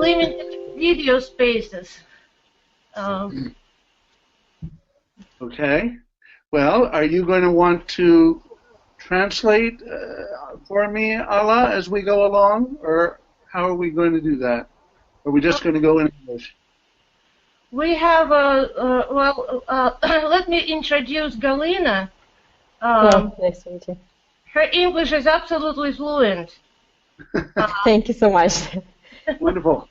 limited video spaces. Okay. Well, are you going to want to translate for me, Ala, as we go along, or how are we going to do that? Are we just going to go in English? We have let me introduce Galina. Nice to meet you. Her English is absolutely fluent. Thank you so much. Wonderful.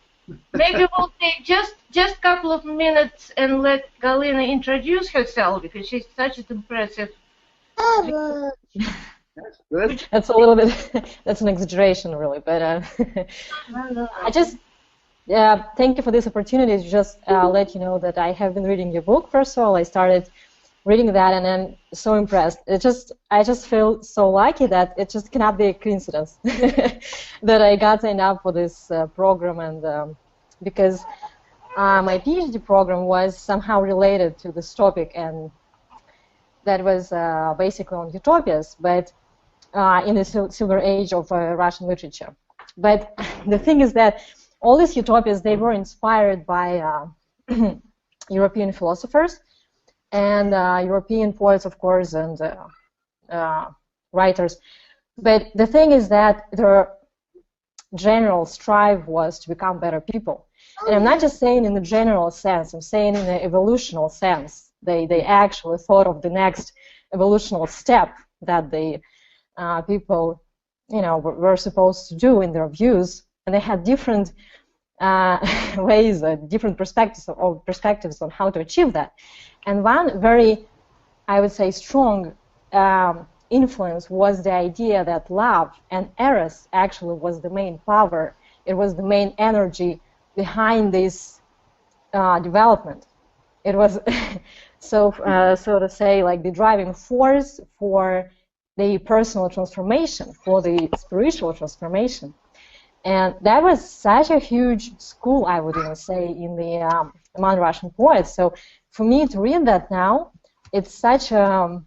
Maybe we'll take just a couple of minutes and let Galina introduce herself, because she's such an impressive. That's good. That's a little bit, that's an exaggeration really, but I just, thank you for this opportunity to just let you know that I have been reading your book. First of all, I started reading that and I'm so impressed. I just feel so lucky that it just cannot be a coincidence that I got signed up for this program, and because my PhD program was somehow related to this topic, and that was basically on utopias, but in the silver age of Russian literature. But the thing is that all these utopias, they were inspired by European philosophers and European poets, of course, and writers. But the thing is that their general strive was to become better people. And I'm not just saying in the general sense, I'm saying in the evolutional sense. They actually thought of the next evolutional step that the people, were supposed to do in their views, and they had different ways, different perspectives on how to achieve that. And one very, I would say, strong influence was the idea that love and eros actually was the main power. It was the main energy behind this development. It was so to say, like the driving force for the personal transformation, for the spiritual transformation. And that was such a huge school, I would even say, in the among Russian poets. So for me to read that now, it's such a,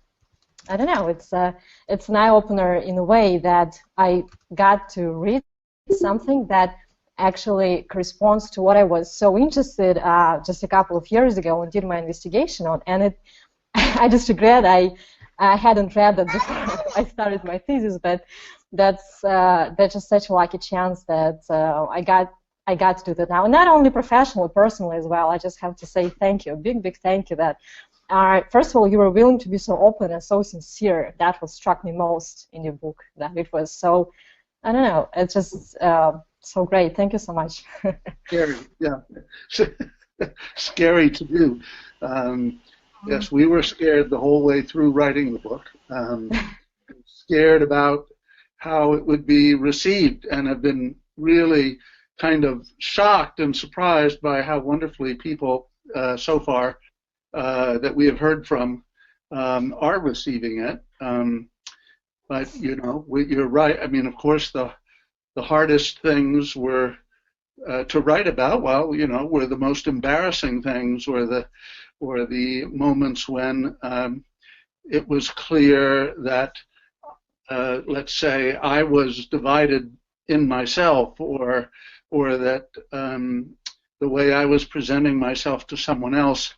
I don't know, it's an eye-opener in a way that I got to read something that actually corresponds to what I was so interested just a couple of years ago and did my investigation on. And it, I just regret I hadn't read that before I started my thesis, but that's just such a lucky chance that I got to do that now. And not only professionally, personally as well. I just have to say thank you, a big thank you. That first of all, you were willing to be so open and so sincere. That what struck me most in your book. That it was so, I don't know, it's just so great. Thank you so much. Scary, yeah. Scary to do. Yes, we were scared the whole way through writing the book. Scared about how it would be received, and have been really kind of shocked and surprised by how wonderfully people so far that we have heard from are receiving it. But you're right. I mean, of course, the hardest things were to write about. Well, were the most embarrassing things, or the moments when it was clear that, let's say, I was divided in myself, or that the way I was presenting myself to someone else.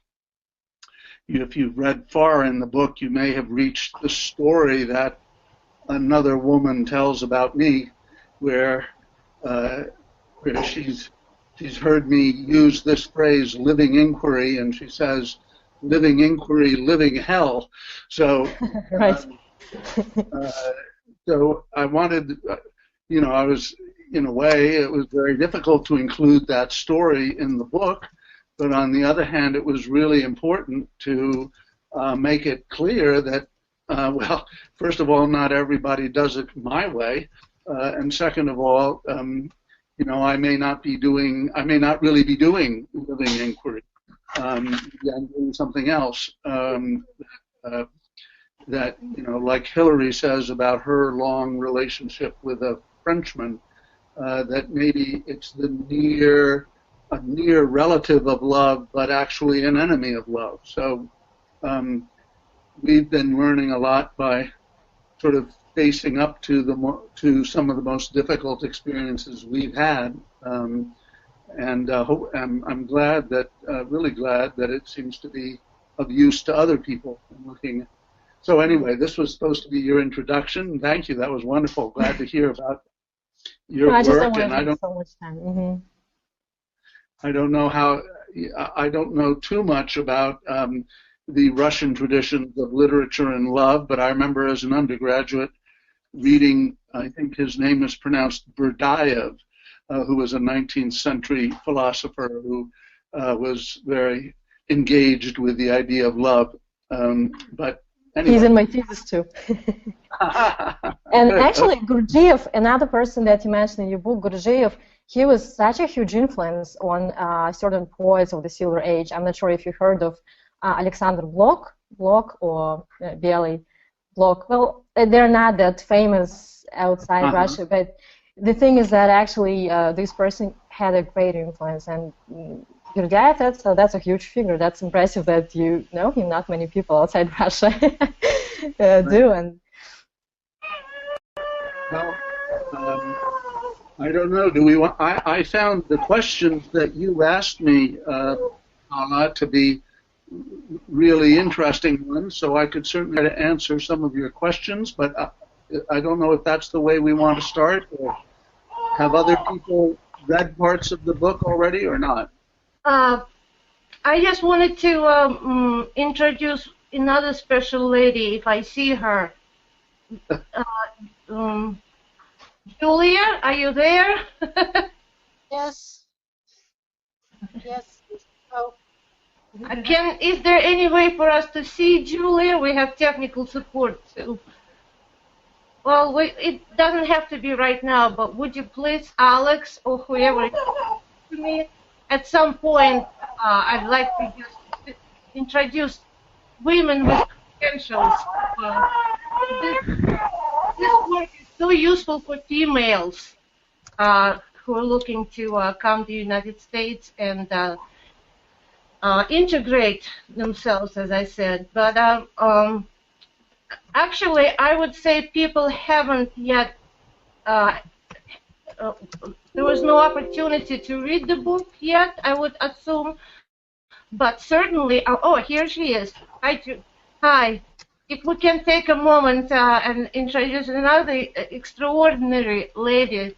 If you've read far in the book, you may have reached the story that another woman tells about me, where she's heard me use this phrase, living inquiry, and she says, living inquiry, living hell. So, right. So I wanted, I was, in a way, it was very difficult to include that story in the book, but on the other hand, it was really important to make it clear that, well, first of all, not everybody does it my way, and second of all, I may not really be doing living inquiry. I'm doing something else that, like Hillary says about her long relationship with a Frenchman, that maybe it's a near relative of love, but actually an enemy of love. So we've been learning a lot by sort of facing up to some of the most difficult experiences we've had, and I'm glad that, really glad that it seems to be of use to other people. So anyway, this was supposed to be your introduction. Thank you. That was wonderful. Glad to hear about your work. I just don't want to take so much time. Mm-hmm. I don't know how. I don't know too much about the Russian traditions of literature and love, but I remember as an undergraduate reading, I think his name is pronounced Berdayev, who was a 19th century philosopher who was very engaged with the idea of love. But anyway. He's in my thesis too. And actually, Gurdjieff, another person that you mentioned in your book, Gurdjieff, he was such a huge influence on certain poets of the Silver Age. I'm not sure if you heard of Alexander Blok or Bialy Blok. Well, they're not that famous outside Russia, but the thing is that actually this person had a great influence. And Gurdjieff, that's a huge figure. That's impressive that you know him. Not many people outside Russia do. And well, I don't know. Do we want? I found the questions that you asked me, Anna, to be really interesting ones. So I could certainly try to answer some of your questions, but I don't know if that's the way we want to start. Or have other people read parts of the book already, or not? I just wanted to introduce another special lady, if I see her. Julia, are you there? Yes. Yes. Oh. Is there any way for us to see Julia? We have technical support too. Well, it doesn't have to be right now, but would you please, Alex, or whoever, to me at some point? I'd like to just introduce women with credentials. This work is so useful for females who are looking to come to the United States and integrate themselves, as I said. But actually, I would say people haven't yet, there was no opportunity to read the book yet, I would assume. But certainly, oh, here she is. Hi. If we can take a moment and introduce another extraordinary lady,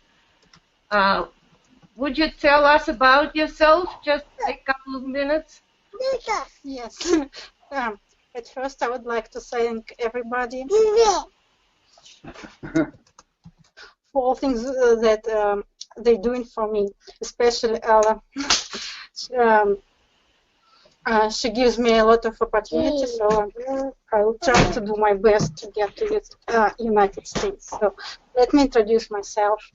would you tell us about yourself? Just a couple of minutes. Yes. At first, I would like to thank everybody for all things that they're doing for me, especially Ella. She gives me a lot of opportunities, so I will try to do my best to get to the United States. So let me introduce myself.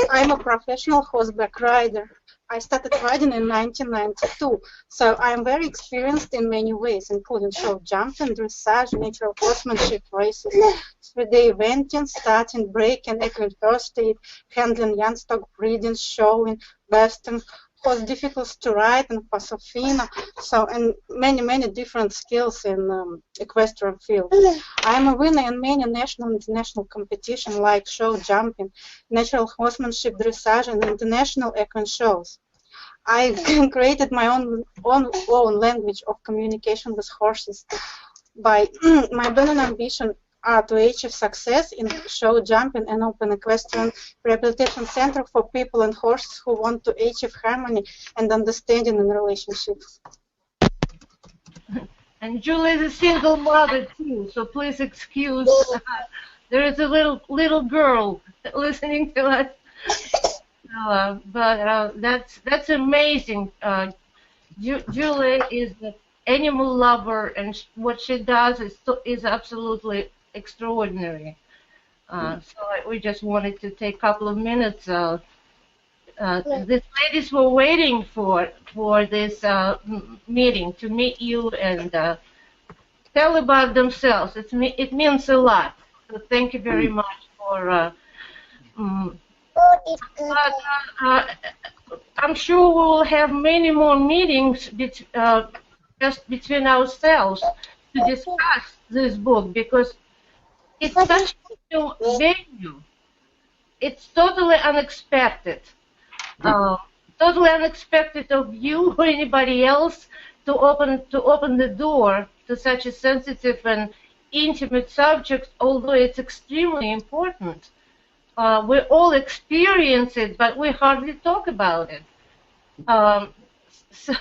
I'm a professional horseback rider. I started riding in 1992, so I'm very experienced in many ways, including show jumping, dressage, natural horsemanship races, 3-day eventing, starting, breaking, equine first aid, handling young stock breeding, showing, besting, horse difficult to ride, and pasofina, so and many different skills in equestrian field. I'm a winner in many national and international competitions like show jumping, natural horsemanship, dressage, and international equine shows. I created my own language of communication with horses. By my burning ambition are to achieve success in show jumping and open equestrian rehabilitation center for people and horses who want to achieve harmony and understanding in relationships. And Julie is a single mother too, so please excuse. There is a little girl listening to us. But that's amazing. Julie is an animal lover, and what she does is absolutely extraordinary. So we just wanted to take a couple of minutes. These ladies were waiting for this meeting to meet you and tell about themselves. It means a lot. So thank you very much for. I'm sure we will have many more meetings just between ourselves to discuss this book, because it's such a new venue. It's totally unexpected. totally unexpected of you or anybody else to open the door to such a sensitive and intimate subject, although it's extremely important. We all experience it, but we hardly talk about it. So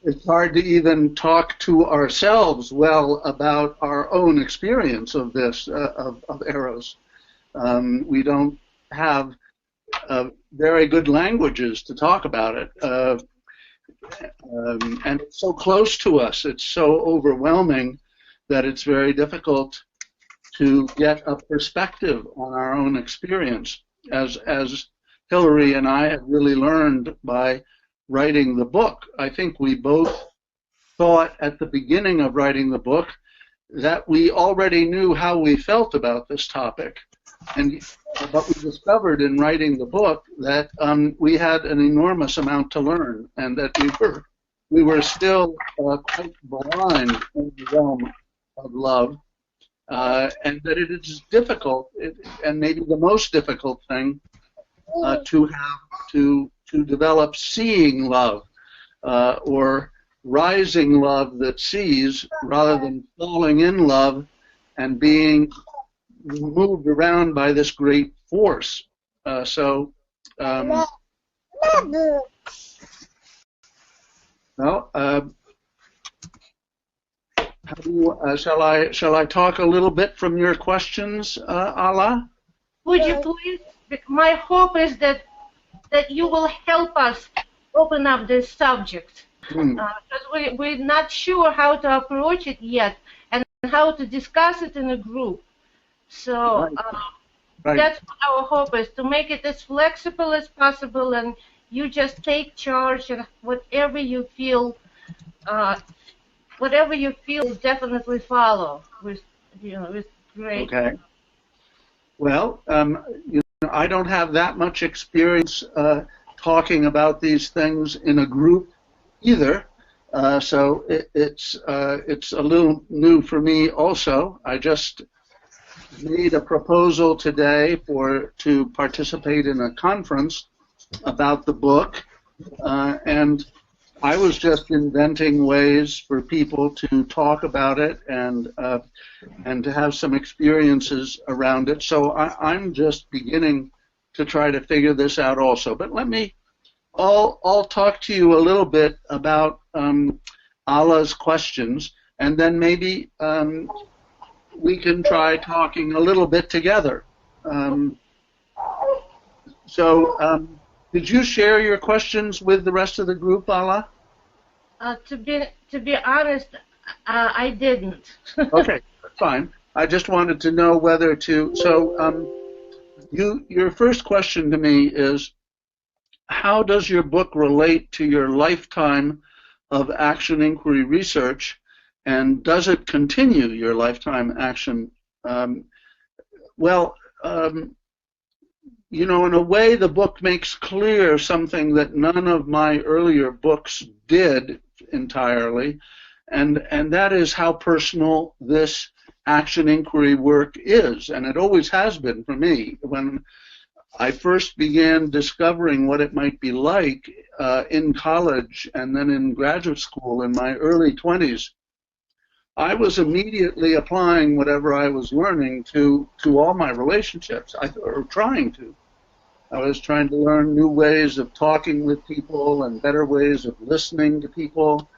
it's hard to even talk to ourselves well about our own experience of this, of Eros. We don't have very good languages to talk about it. And it's so close to us, it's so overwhelming that it's very difficult to get a perspective on our own experience, as Hillary and I have really learned by writing the book. I think we both thought at the beginning of writing the book that we already knew how we felt about this topic, but we discovered in writing the book that we had an enormous amount to learn, and that we were still quite blind in the realm of love, and that it is difficult, and maybe the most difficult thing, to develop seeing love, or rising love that sees, rather than falling in love and being moved around by this great force. Well, how do you, shall I talk a little bit from your questions, Ala? would you please? My hope is that you will help us open up this subject, because we're not sure how to approach it yet and how to discuss it in a group. So that's what our hope is, to make it as flexible as possible, and you just take charge, and whatever you feel is definitely follow with great. Okay. Well, I don't have that much experience talking about these things in a group either, so it's a little new for me also. I just made a proposal today to participate in a conference about the book, and I was just inventing ways for people to talk about it and to have some experiences around it. So I'm just beginning to try to figure this out also. But I'll talk to you a little bit about Ala's questions, and then maybe we can try talking a little bit together. Did you share your questions with the rest of the group, Ala? To be honest, I didn't. Okay, fine. I just wanted to know whether to. So, your first question to me is, how does your book relate to your lifetime of action inquiry research, and does it continue your lifetime action? In a way, the book makes clear something that none of my earlier books did entirely, and that is how personal this action inquiry work is, and it always has been for me. When I first began discovering what it might be like in college and then in graduate school in my early 20s, I was immediately applying whatever I was learning to all my relationships, or trying to. I was trying to learn new ways of talking with people and better ways of listening to people,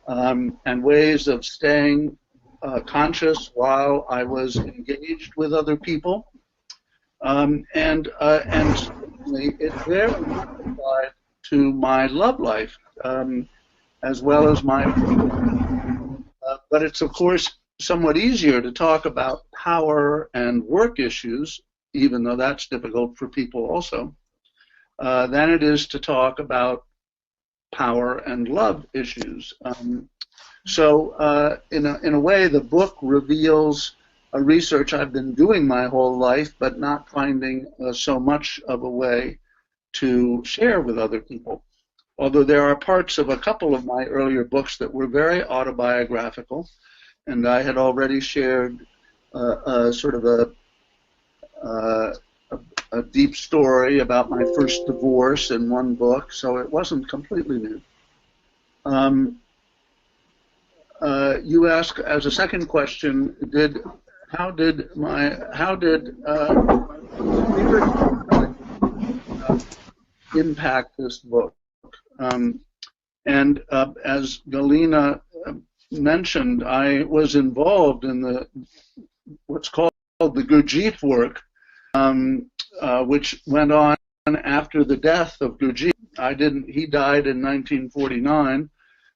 and ways of staying conscious while I was engaged with other people. And certainly it very much applied to my love life, as well as my but it's, of course, somewhat easier to talk about power and work issues, even though that's difficult for people also, than it is to talk about power and love issues. So in a way, the book reveals a research I've been doing my whole life, but not finding so much of a way to share with other people. Although there are parts of a couple of my earlier books that were very autobiographical, and I had already shared sort of a deep story about my first divorce in one book, so it wasn't completely new. You ask as a second question, how did impact this book? And as Galina mentioned, I was involved in what's called the Gurdjieff work, which went on after the death of Gurdjieff. He died in 1949.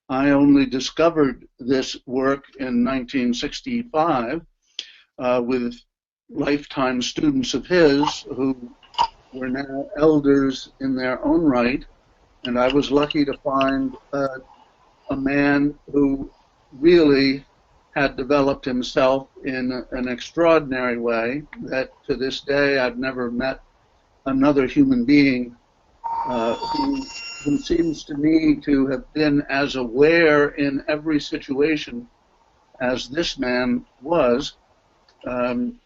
I only discovered this work in 1965 with lifetime students of his who were now elders in their own right, and I was lucky to find a man who really had developed himself in an extraordinary way that to this day I've never met another human being who seems to me to have been as aware in every situation as this man was. You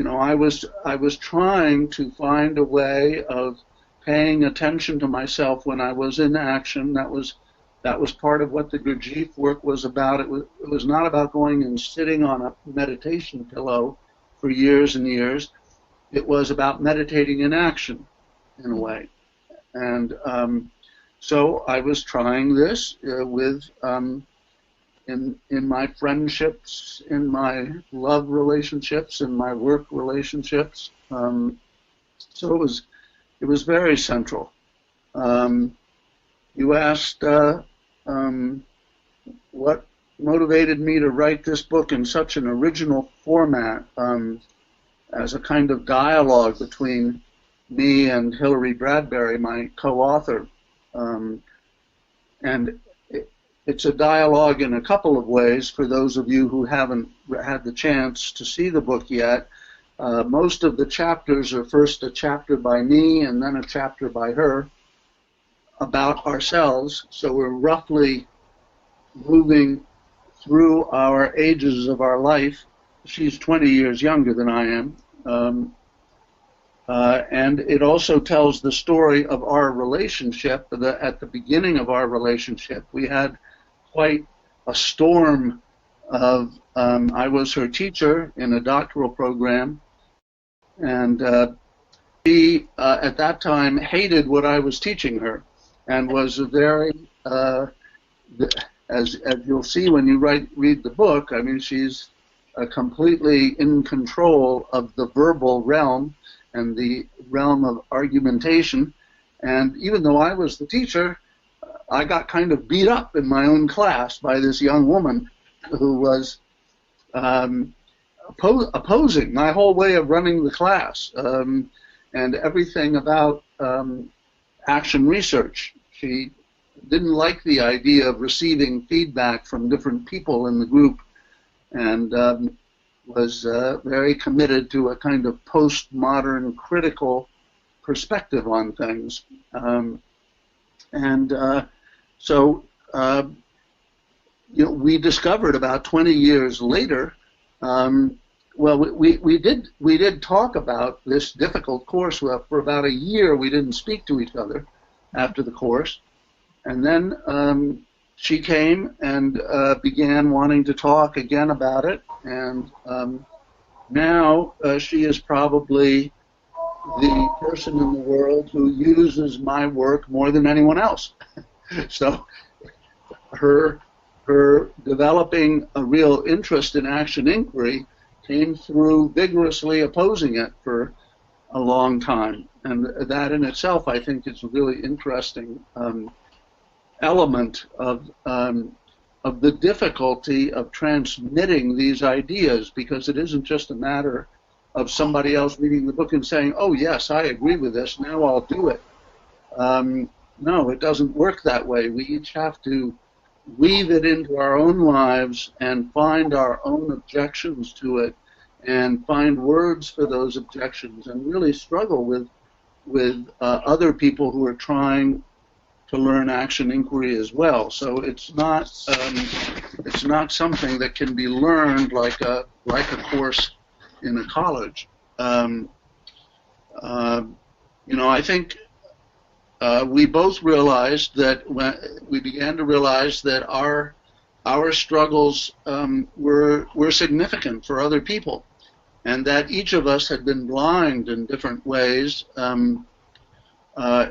know, I was trying to find a way of paying attention to myself when I was in action. That was part of what the Gurdjieff work was about. It was not about going and sitting on a meditation pillow for years and years. It was about meditating in action, in a way. And so I was trying this with in my friendships, in my love relationships, in my work relationships. So it was very central. You asked what motivated me to write this book in such an original format, as a kind of dialogue between me and Hilary Bradbury, my co-author. And it's a dialogue in a couple of ways for those of you who haven't had the chance to see the book yet. Most of the chapters are first a chapter by me and then a chapter by her about ourselves. So we're roughly moving through our ages of our life. She's 20 years younger than I am. And it also tells the story of our relationship. At the beginning of our relationship, we had quite a storm of, I was her teacher in a doctoral program, and she, at that time, hated what I was teaching her, and was a very, as you'll see when you read the book, I mean, she's completely in control of the verbal realm and the realm of argumentation. And even though I was the teacher, I got kind of beat up in my own class by this young woman who was opposing my whole way of running the class and everything about action research. She didn't like the idea of receiving feedback from different people in the group, and was very committed to a kind of postmodern critical perspective on things. So you know, we discovered about 20 years later, well, we did talk about this difficult course. Well, for about a year we didn't speak to each other after the course, and then she came and began wanting to talk again about it, and now she is probably the person in the world who uses my work more than anyone else. So her developing a real interest in action inquiry came through vigorously opposing it for a long time, and that in itself, I think, is a really interesting element of the difficulty of transmitting these ideas, because it isn't just a matter of somebody else reading the book and saying, oh yes, I agree with this, now I'll do it. No, it doesn't work that way. We each have to weave it into our own lives and find our own objections to it and find words for those objections and really struggle with other people who are trying learn action inquiry as well. So it's not something that can be learned like a course in a college. I think we both realized that we began to realize that our struggles were significant for other people, and that each of us had been blind in different ways.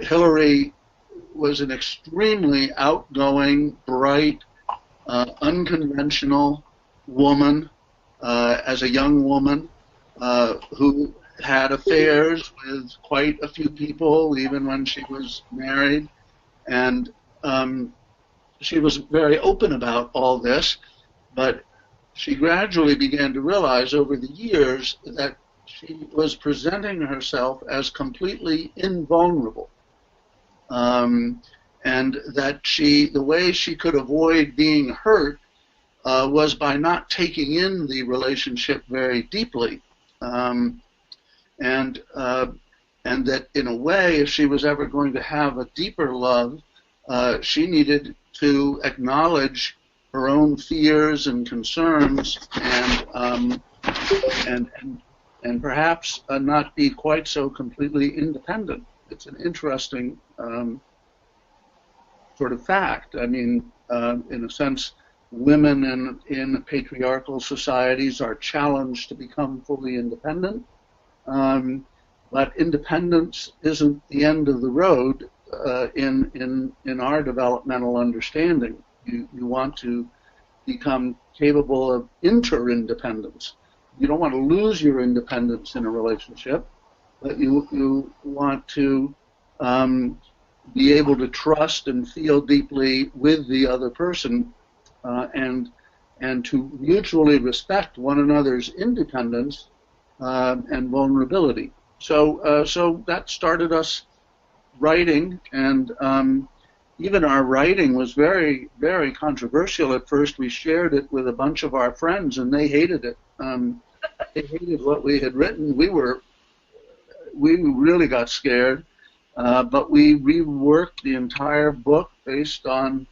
Hillary was an extremely outgoing, bright, unconventional woman as a young woman who had affairs with quite a few people, even when she was married, and she was very open about all this, but she gradually began to realize over the years that she was presenting herself as completely invulnerable, and that the way she could avoid being hurt was by not taking in the relationship very deeply. And that in a way, if she was ever going to have a deeper love, she needed to acknowledge her own fears and concerns, and perhaps not be quite so completely independent. It's an interesting sort of fact. I mean, in a sense, women in patriarchal societies are challenged to become fully independent. But independence isn't the end of the road in our developmental understanding. You want to become capable of interdependence. You don't want to lose your independence in a relationship, but you want to be able to trust and feel deeply with the other person, and to mutually respect one another's independence and vulnerability. So that started us writing, and even our writing was very, very controversial at first. We shared it with a bunch of our friends, and they hated it. They hated what we had written. We really got scared, but we reworked the entire book based on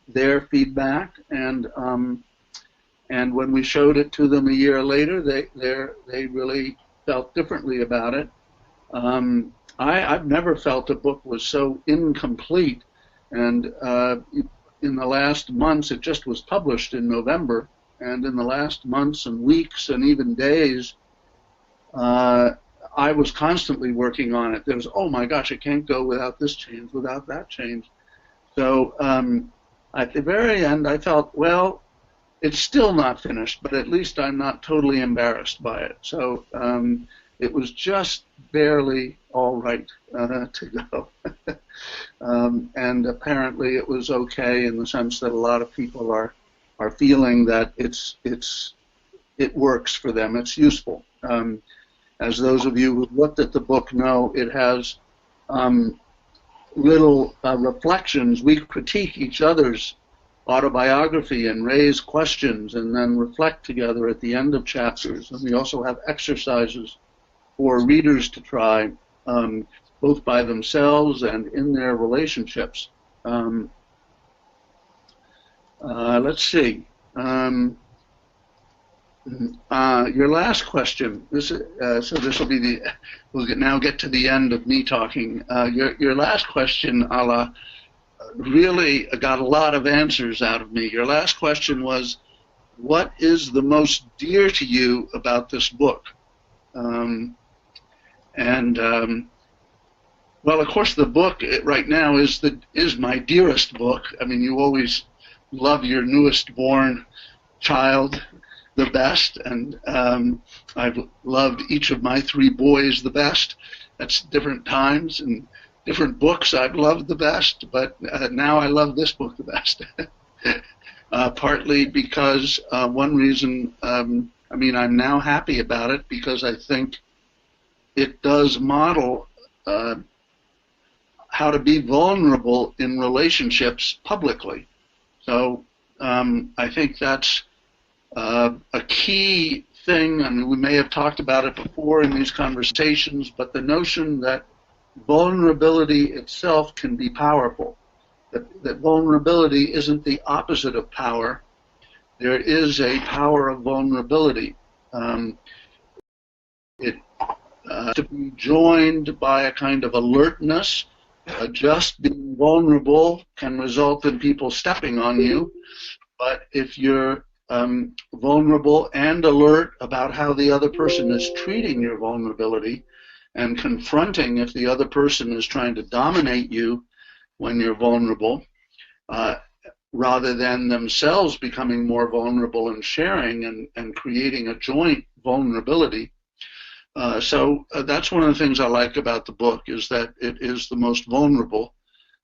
their feedback, and when we showed it to them a year later, they really felt differently about it. I've never felt a book was so incomplete, and in the last months, it just was published in November, and in the last months and weeks and even days, I was constantly working on it. There was, oh my gosh, it can't go without this change, without that change. So at the very end, I felt, well, it's still not finished, but at least I'm not totally embarrassed by it. So it was just barely all right to go. And apparently it was okay in the sense that a lot of people are feeling that it works for them, it's useful. As those of you who've looked at the book know, it has little reflections. We critique each other's autobiography and raise questions and then reflect together at the end of chapters. And we also have exercises for readers to try, both by themselves and in their relationships. Let's see. Your last question. So this will be we'll now get to the end of me talking. Your last question, Ala, really got a lot of answers out of me. Your last question was, what is the most dear to you about this book? Well, of course, the book right now is my dearest book. I mean, you always love your newest born child the best, and I've loved each of my 3 boys the best. That's different times and different books I've loved the best, but now I love this book the best. Partly because one reason, I'm now happy about it because I think it does model how to be vulnerable in relationships publicly. So I think that's a key thing. I mean, we may have talked about it before in these conversations, but the notion that vulnerability itself can be powerful. that vulnerability isn't the opposite of power. There is a power of vulnerability. To be joined by a kind of alertness. Just being vulnerable can result in people stepping on you, but if you're vulnerable and alert about how the other person is treating your vulnerability and confronting if the other person is trying to dominate you when you're vulnerable, rather than themselves becoming more vulnerable and sharing and creating a joint vulnerability. So that's one of the things I like about the book, is that it is the most vulnerable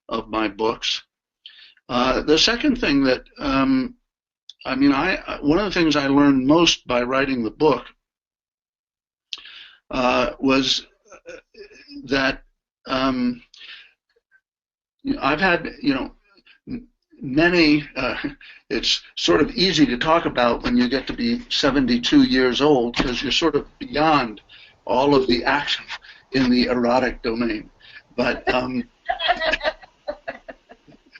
of my books. The second thing that, one of the things I learned most by writing the book was that I've had, many, it's sort of easy to talk about when you get to be 72 years old, because you're sort of beyond all of the action in the erotic domain. But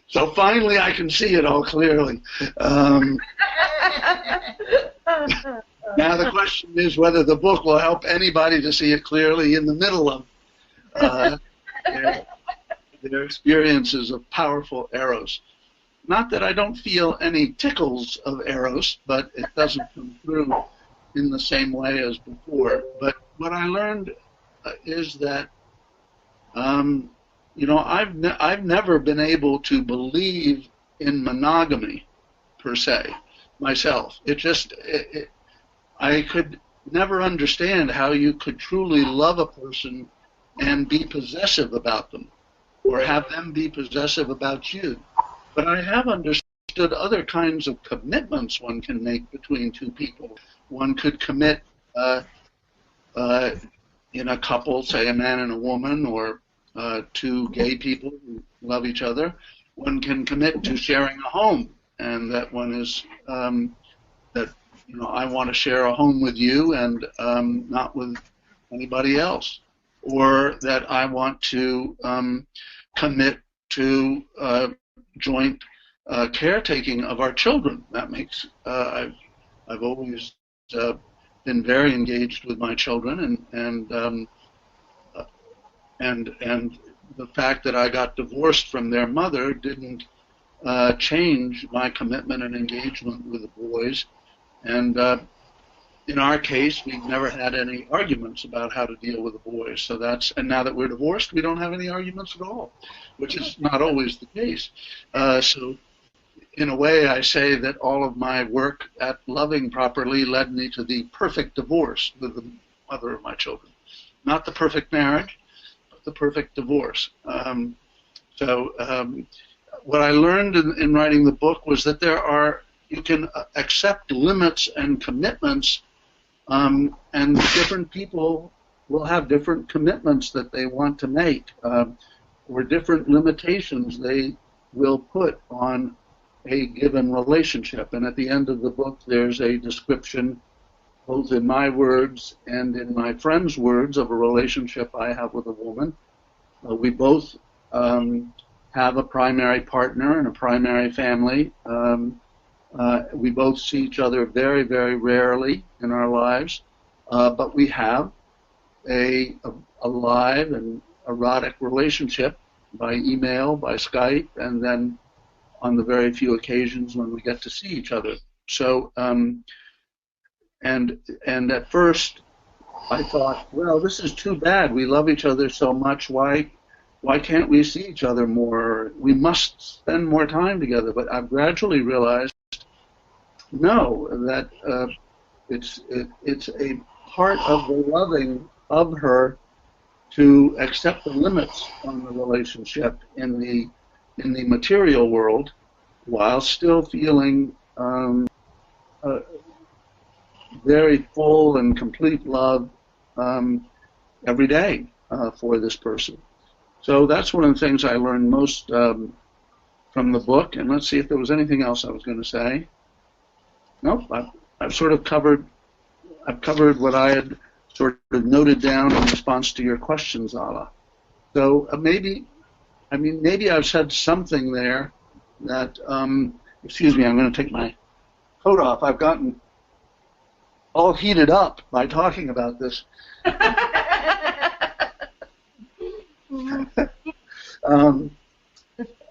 so finally I can see it all clearly. Now the question is whether the book will help anybody to see it clearly in the middle of their experiences of powerful eros. Not that I don't feel any tickles of eros, but it doesn't come through in the same way as before. But what I learned is that, I've never been able to believe in monogamy per se myself. I could never understand how you could truly love a person and be possessive about them, or have them be possessive about you. But I have understood other kinds of commitments one can make between two people. One could commit in a couple, say a man and a woman, or two gay people who love each other. One can commit to sharing a home, and that one is I want to share a home with you and not with anybody else, or that I want to commit to joint caretaking of our children. That makes I've always been very engaged with my children, and the fact that I got divorced from their mother didn't change my commitment and engagement with the boys. And in our case, we've never had any arguments about how to deal with the boys. So and now that we're divorced, we don't have any arguments at all, which is not always the case. So in a way, I say that all of my work at loving properly led me to the perfect divorce with the mother of my children. Not the perfect marriage, but the perfect divorce. What I learned in writing the book was that you can accept limits and commitments, and different people will have different commitments that they want to make, or different limitations they will put on a given relationship. And at the end of the book, there's a description, both in my words and in my friend's words, of a relationship I have with a woman. We both have a primary partner and a primary family. We both see each other very, very rarely in our lives, but we have a live and erotic relationship by email, by Skype, and then on the very few occasions when we get to see each other. So, and at first I thought, well, this is too bad. We love each other so much. Why can't we see each other more? We must spend more time together. But I've gradually realized, no, that it's a part of the loving of her to accept the limits on the relationship in the material world, while still feeling very full and complete love every day for this person. So that's one of the things I learned most from the book. And let's see if there was anything else I was going to say. Nope, I've sort of covered what I had sort of noted down in response to your questions, Ala. So maybe I mean, maybe I've said something there that, excuse me, I'm going to take my coat off. I've gotten all heated up by talking about this.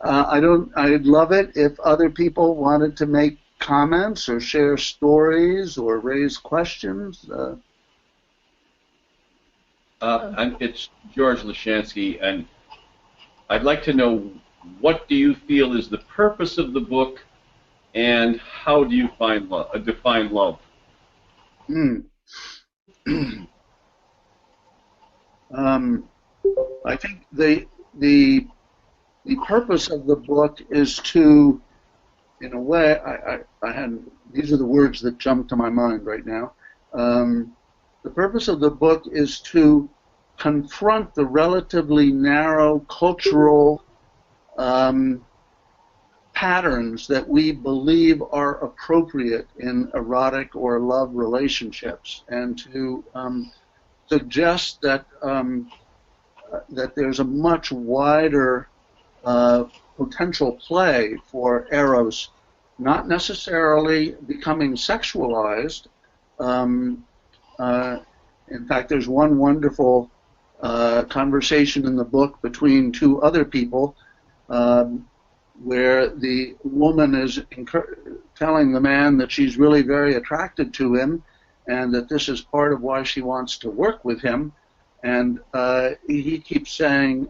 I'd love it if other people wanted to make comments or share stories or raise questions. It's George Lashansky, and I'd like to know, what do you feel is the purpose of the book, and how do you define love? I think the purpose of the book is to, in a way, these are the words that jump to my mind right now. The purpose of the book is to confront the relatively narrow cultural patterns that we believe are appropriate in erotic or love relationships, and to suggest that that there's a much wider potential play for eros, not necessarily becoming sexualized. In fact, there's one wonderful conversation in the book between two other people where the woman is telling the man that she's really very attracted to him and that this is part of why she wants to work with him. And he keeps saying,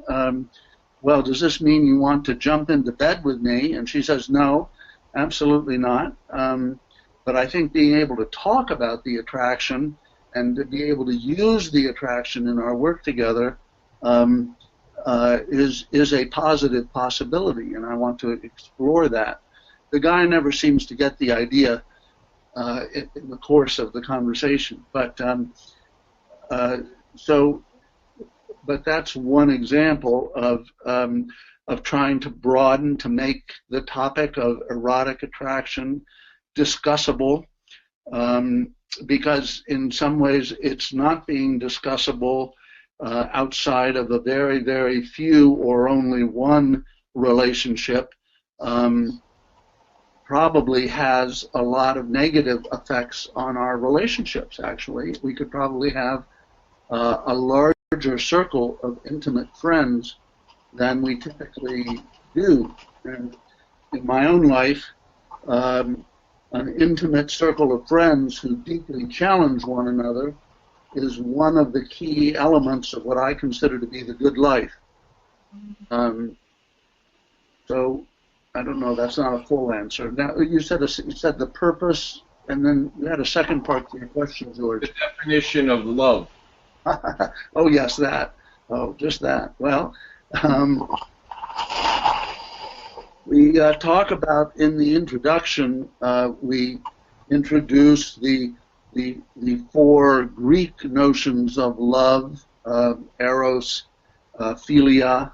well, does this mean you want to jump into bed with me? And she says, no, absolutely not. But I think being able to talk about the attraction and to be able to use the attraction in our work together is a positive possibility, and I want to explore that. The guy never seems to get the idea in the course of the conversation, but but that's one example of trying to broaden, to make the topic of erotic attraction discussable, because in some ways it's not being discussable outside of a very, very few or only one relationship. Probably has a lot of negative effects on our relationships, actually. We could probably have a larger circle of intimate friends than we typically do. And in my own life, an intimate circle of friends who deeply challenge one another is one of the key elements of what I consider to be the good life. So I don't know, that's not a full answer. Now, you said the purpose, and then you had a second part to your question, George. The definition of love. Oh, yes, that. Oh, just that. Well, we talk about in the introduction, we introduce the four Greek notions of love, eros, philia,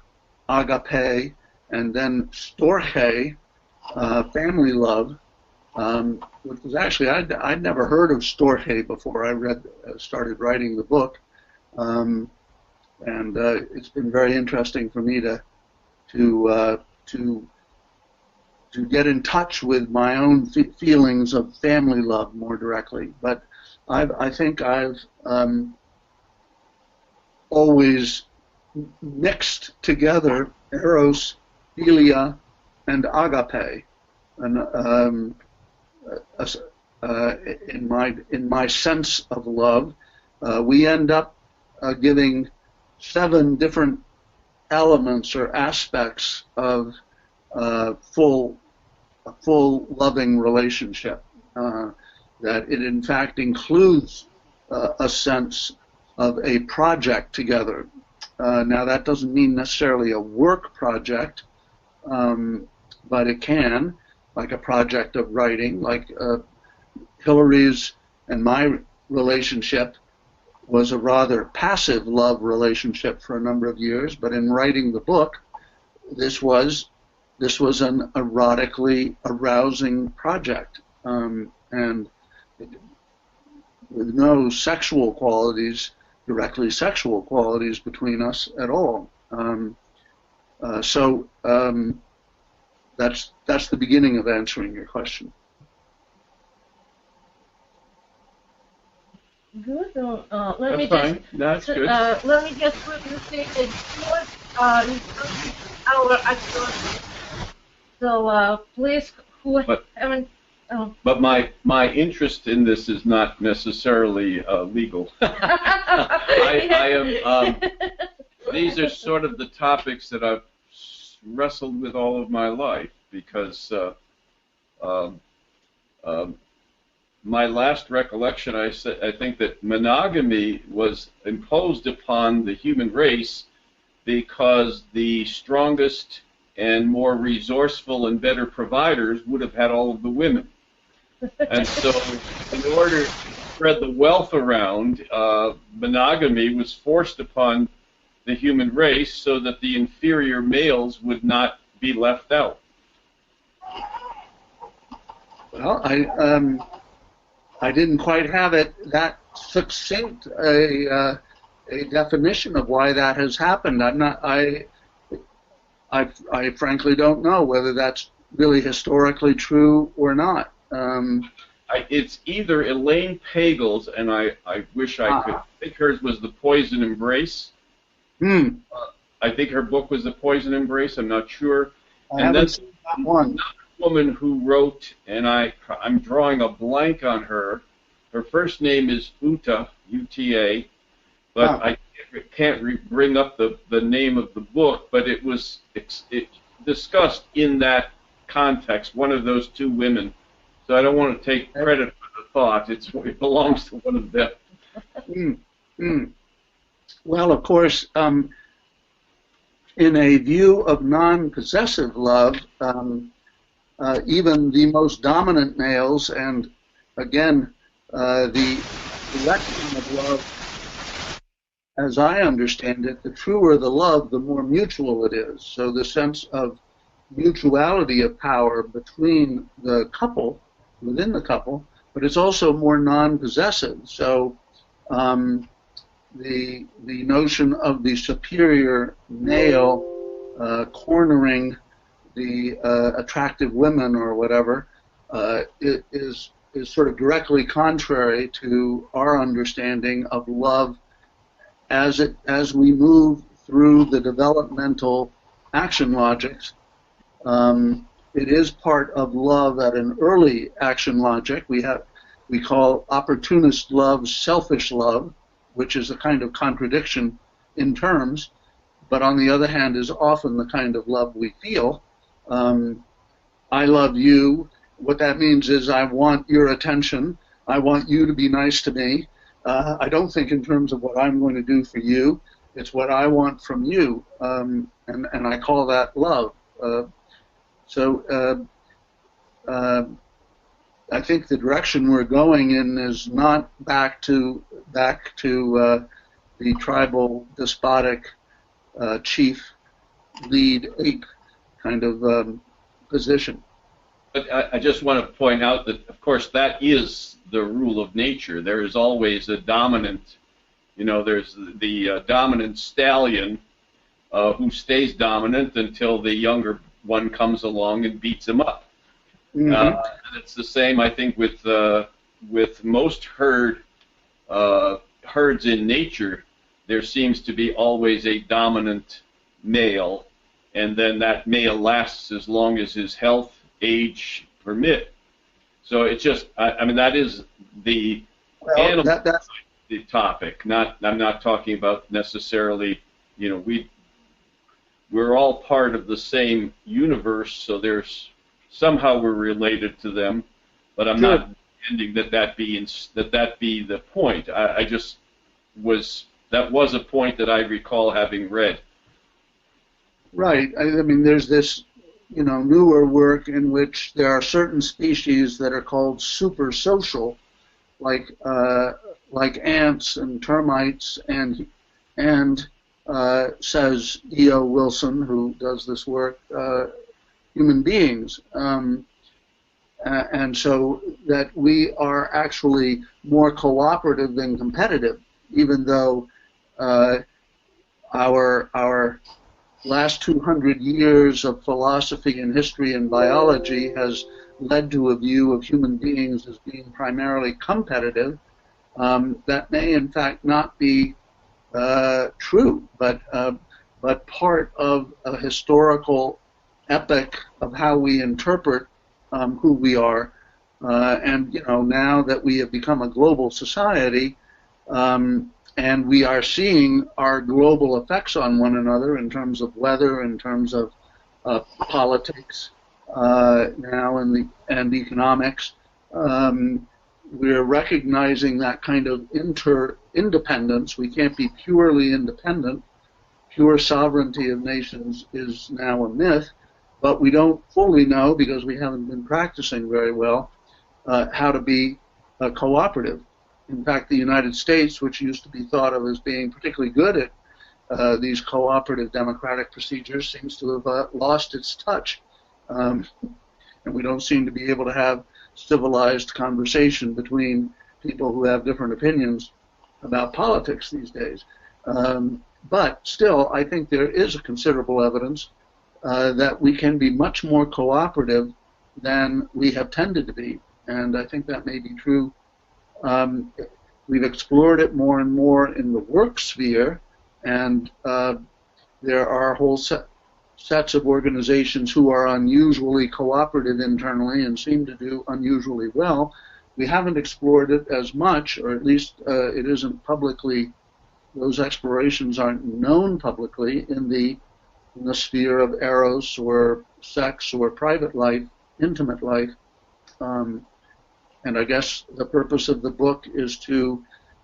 agape, and then storge, family love, which was actually, I'd never heard of storge before I started writing the book, and it's been very interesting for me to get in touch with my own feelings of family love more directly. But I think I've always mixed together eros, philia, and agape, and in my sense of love, we end up giving 7 different elements or aspects of a full loving relationship. That it in fact includes a sense of a project together. Now that doesn't mean necessarily a work project, but it can, like a project of writing, like Hillary's and my relationship was a rather passive love relationship for a number of years, but in writing the book, this was an erotically arousing project, and with no sexual qualities, directly sexual qualities between us at all. So that's the beginning of answering your question. Good. Let That's me fine. just That's good. let me just quickly say that George is our actor. So please, who haven't. But my interest in this is not necessarily legal. I am. These are sort of the topics that I've wrestled with all of my life because my last recollection, I think that monogamy was imposed upon the human race because the strongest and more resourceful and better providers would have had all of the women. And so in order to spread the wealth around, monogamy was forced upon the human race so that the inferior males would not be left out. Well, I didn't quite have it that succinct a definition of why that has happened. I frankly don't know whether that's really historically true or not. It's either Elaine Pagel's, and I wish I could. I think hers was The Poison Embrace. I think her book was The Poison Embrace. I'm not sure. And then one woman who wrote, and I'm drawing a blank on her. Her first name is Uta, U-T-A, but I can't bring up the name of the book. But it was discussed in that context. One of those two women. So I don't want to take credit for the thought. It belongs to one of them. Well, of course, in a view of non-possessive love, even the most dominant males, and again, the direction of love, as I understand it, the truer the love, the more mutual it is. So the sense of mutuality of power between the couple, within the couple, but it's also more non-possessive. So the notion of the superior male cornering the attractive women or whatever is sort of directly contrary to our understanding of love as we move through the developmental action logics. It is part of love at an early action logic. We call opportunist love selfish love, which is a kind of contradiction in terms, but on the other hand is often the kind of love we feel. I love you. What that means is I want your attention. I want you to be nice to me. I don't think in terms of what I'm going to do for you. It's what I want from you, and I call that love. So I think the direction we're going in is not back to the tribal despotic chief lead ape kind of position. But I just want to point out that, of course, that is the rule of nature. There is always a dominant, there's the dominant stallion who stays dominant until the younger one comes along and beats him up. And it's the same, I think, with most herds in nature. There seems to be always a dominant male, and then that male lasts as long as his health, age permit. So it's just, I mean, that is the animal that's the topic. I'm not talking about necessarily, we're all part of the same universe, so somehow we're related to them, but I'm not intending that be the point. That was a point that I recall having read. Right. I mean, there's this, newer work in which there are certain species that are called super social, like ants and termites, and says E.O. Wilson, who does this work, human beings, and so that we are actually more cooperative than competitive, even though our last 200 years of philosophy and history and biology has led to a view of human beings as being primarily competitive, that may in fact not be true, but part of a historical epic of how we interpret who we are. And now that we have become a global society, and we are seeing our global effects on one another in terms of weather, in terms of politics, now and economics. We're recognizing that kind of interdependence. We can't be purely independent. Pure sovereignty of nations is now a myth, but we don't fully know, because we haven't been practicing very well, how to be cooperative. In fact, the United States, which used to be thought of as being particularly good at these cooperative democratic procedures, seems to have lost its touch. And we don't seem to be able to have civilized conversation between people who have different opinions about politics these days. But still, I think there is a considerable evidence that we can be much more cooperative than we have tended to be. And I think that may be true. We've explored it more and more in the work sphere, and there are whole sets of organizations who are unusually cooperative internally and seem to do unusually well. We haven't explored it as much, or at least it isn't publicly, those explorations aren't known publicly in the sphere of eros or sex or private life, intimate life. And I guess the purpose of the book is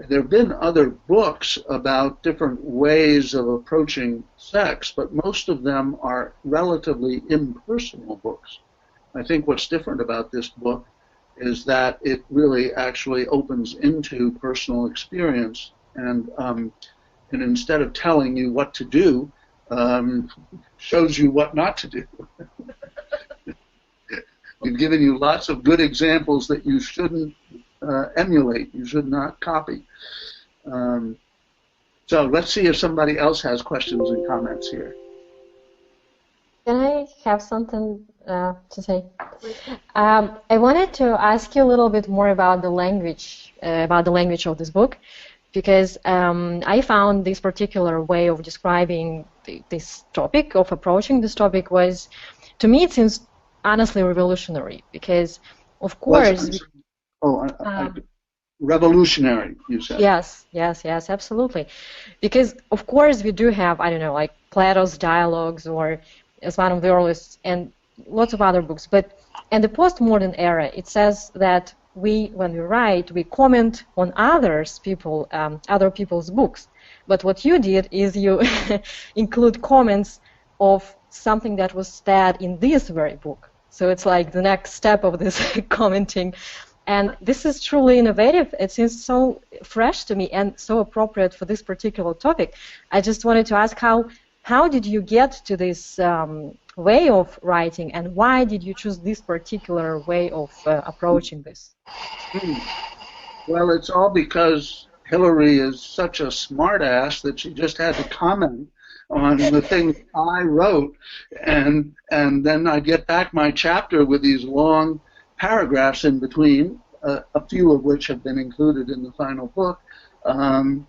there have been other books about different ways of approaching sex, but most of them are relatively impersonal books. I think what's different about this book is that it really actually opens into personal experience, and instead of telling you what to do, shows you what not to do. We've given you lots of good examples that you shouldn't emulate, you should not copy. So let's see if somebody else has questions and comments here. Can I have something to say? I wanted to ask you a little bit more about the language of this book, because I found this particular way of describing this topic, of approaching this topic, was, to me, it seems honestly revolutionary, because of course revolutionary, you said. Yes, absolutely, because of course we do have, I don't know, like Plato's Dialogues, or as one of the earliest, and lots of other books, but in the postmodern era it says that when we write, we comment on other people's books, but what you did is you include comments of something that was said in this very book. So it's like the next step of this commenting. And this is truly innovative. It seems so fresh to me and so appropriate for this particular topic. I just wanted to ask, how did you get to this way of writing, and why did you choose this particular way of approaching this? Well, it's all because Hillary is such a smart-ass that she just had to comment on the things I wrote, and then I get back my chapter with these long paragraphs in between, a few of which have been included in the final book. I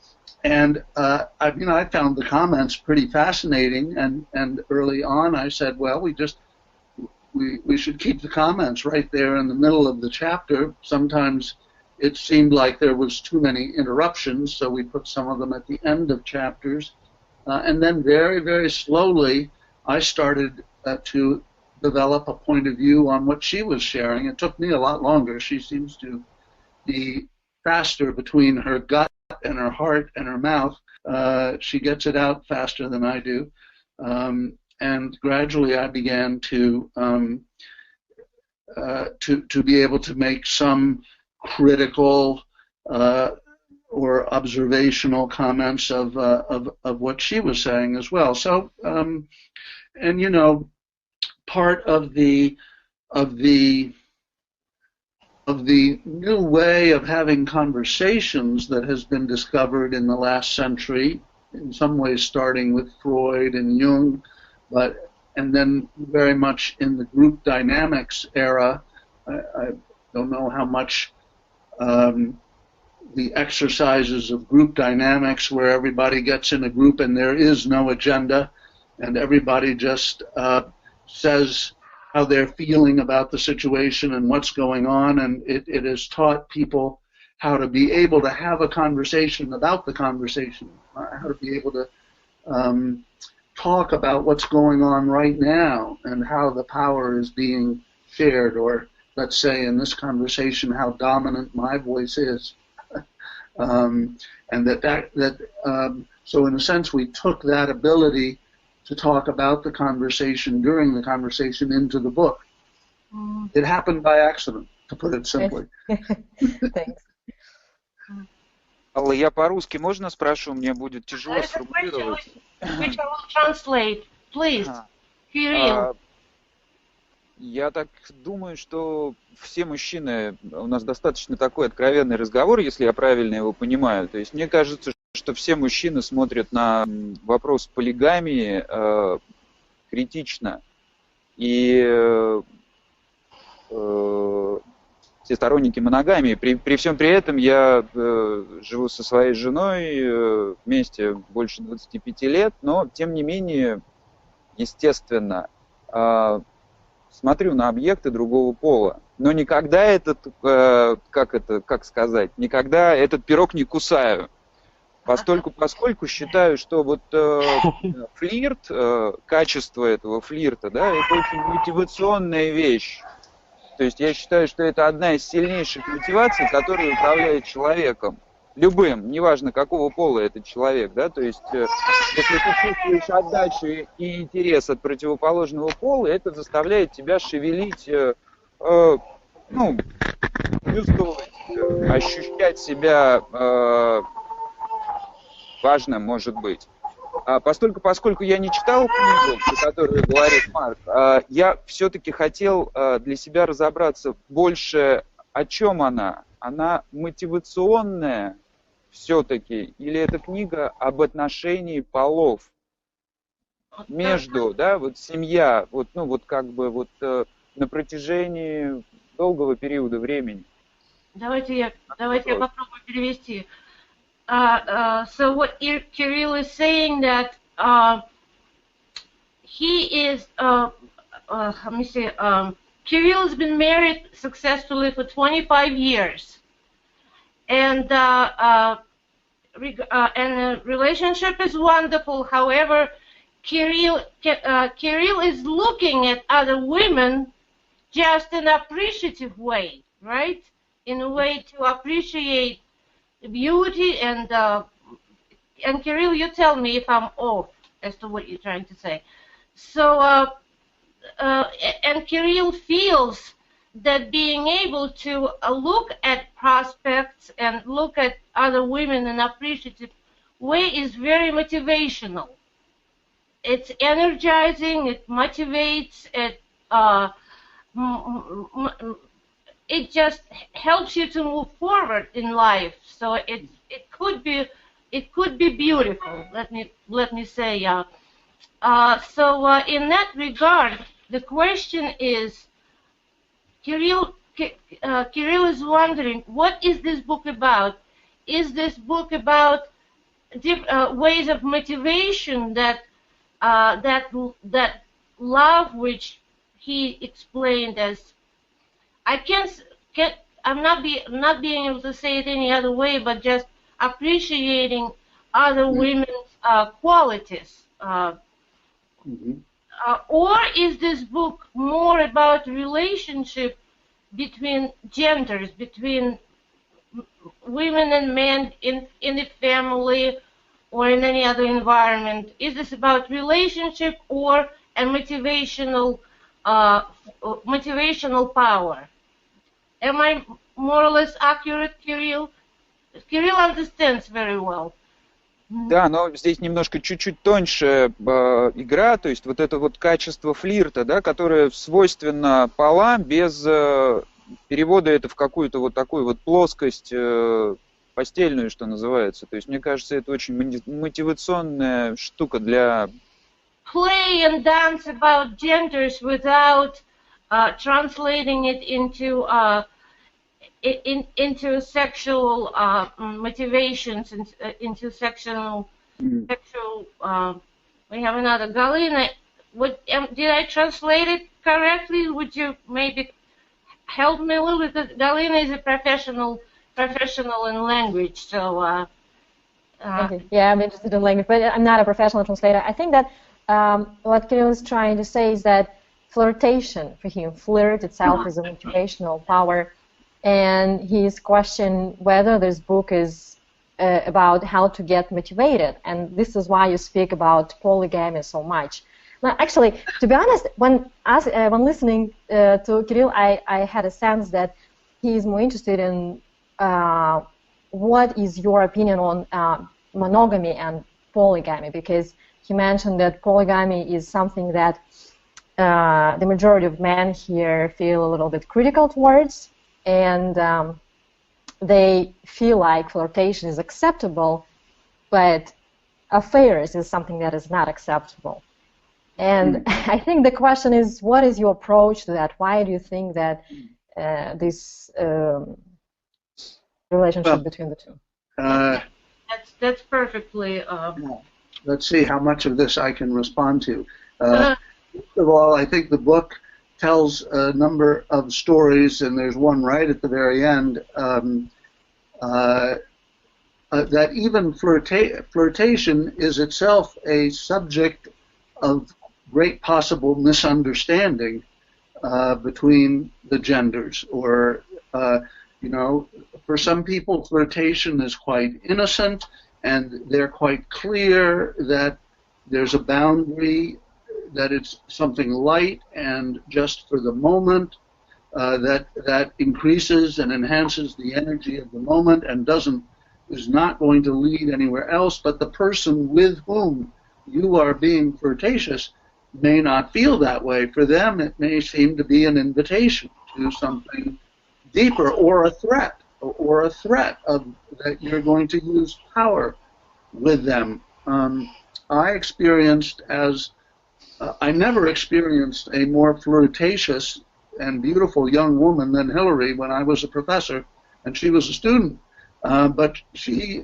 found the comments pretty fascinating, and early on I said, well, we should keep the comments right there in the middle of the chapter. Sometimes it seemed like there was too many interruptions, so we put some of them at the end of chapters. And then very, very slowly, I started to develop a point of view on what she was sharing. It took me a lot longer. She seems to be faster between her gut and her heart and her mouth. She gets it out faster than I do. And gradually I began to be able to make some critical or observational comments of what she was saying as well. So, and you know, part of the new way of having conversations that has been discovered in the last century, in some ways starting with Freud and Jung, and then very much in the group dynamics era. I don't know how much the exercises of group dynamics where everybody gets in a group and there is no agenda and everybody just says how they're feeling about the situation and what's going on, and it has taught people how to be able to have a conversation about the conversation, how to be able to talk about what's going on right now and how the power is being shared, or let's say in this conversation how dominant my voice is. And so in a sense we took that ability to talk about the conversation during the conversation into the book. It happened by accident, to put it simply. Thanks. Алла, я по-русски можно спрошу? Мне будет тяжело сформулировать. Which I will translate, please. Кирилл. Я так думаю, что все мужчины, у нас достаточно такой откровенный разговор, если я правильно его понимаю. То есть мне кажется, что все мужчины смотрят на вопрос полигамии критично. И все сторонники моногамии. При всем при этом я живу со своей женой вместе больше 25 лет, но тем не менее, естественно, смотрю на объекты другого пола. Но никогда никогда этот пирог не кусаю. Поскольку считаю, что вот флирт, качество этого флирта, да, это очень мотивационная вещь. То есть я считаю, что это одна из сильнейших мотиваций, которая управляет человеком. Любым, неважно какого пола этот человек, да, то есть если ты чувствуешь отдачу и интерес от противоположного пола, это заставляет тебя шевелить, чувствовать, ощущать себя важным, может быть. Поскольку я не читал книгу, про которую говорит Марк, я все-таки хотел для себя разобраться больше, о чем она. Она мотивационная все-таки, или это книга об отношении полов между, да, вот семья, на протяжении долгого периода времени. Давайте я попробую перевести. So what Kirill is saying that he is, let me see, Kirill has been married successfully for 25 years, and the relationship is wonderful. However, Kirill is looking at other women just in an appreciative way, right? In a way to appreciate beauty, and Kirill, you tell me if I'm off as to what you're trying to say. So, and Kirill feels that being able to look at prospects and look at other women in an appreciative way is very motivational. It's energizing, it motivates, it just helps you to move forward in life. So it could be beautiful. Let me say. So in that regard, the question is, Kirill is wondering, what is this book about? Is this book about ways of motivation that love, which he explained as, I'm not being able to say it any other way, but just appreciating other women's qualities. Or is this book more about relationship between genders, between women and men in the family or in any other environment? Is this about relationship or a motivational power? Am I more or less accurate, Kirill? Kirill understands very well. Да, но здесь немножко чуть-чуть тоньше игра, то есть вот это вот качество флирта, да, которое свойственно полам, без перевода это в какую-то вот такую вот плоскость постельную, что называется. То есть мне кажется, это очень мотивационная штука для play and dance about genders without translating it into sexual motivations, into sexual. We have another Galina. Did I translate it correctly? Would you maybe help me a little bit? Because Galina is a professional in language, so. Okay. Yeah, I'm interested in language, but I'm not a professional translator. I think that what Kirill is trying to say is that flirtation for him, flirt itself is a motivational power, and he's questioning whether this book is about how to get motivated, and this is why you speak about polygamy so much. Now, actually, to be honest, when listening to Kirill, I had a sense that he is more interested in what is your opinion on monogamy and polygamy, because he mentioned that polygamy is something that the majority of men here feel a little bit critical towards, and they feel like flirtation is acceptable, but affairs is something that is not acceptable. And I think the question is, what is your approach to that? Why do you think that this relationship between the two? That's perfectly. Let's see how much of this I can respond to. First of all, I think the book tells a number of stories, and there's one right at the very end, that even flirtation is itself a subject of great possible misunderstanding between the genders, or you know, for some people flirtation is quite innocent, and they're quite clear that there's a boundary, that it's something light and just for the moment, that increases and enhances the energy of the moment and is not going to lead anywhere else. But the person with whom you are being flirtatious may not feel that way. For them, it may seem to be an invitation to something deeper, or a threat, of that you're going to use power with them. I never experienced a more flirtatious and beautiful young woman than Hillary when I was a professor and she was a student. But she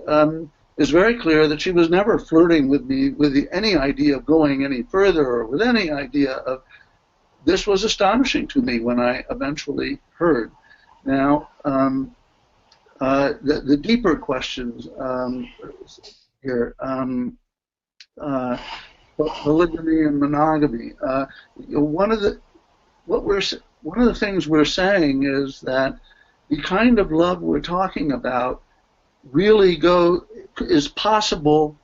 is very clear that she was never flirting with me with any idea of going any further, or with any idea of. This was astonishing to me when I eventually heard. Now, the deeper questions here, polygamy and monogamy. One of the things we're saying is that the kind of love we're talking about really is possible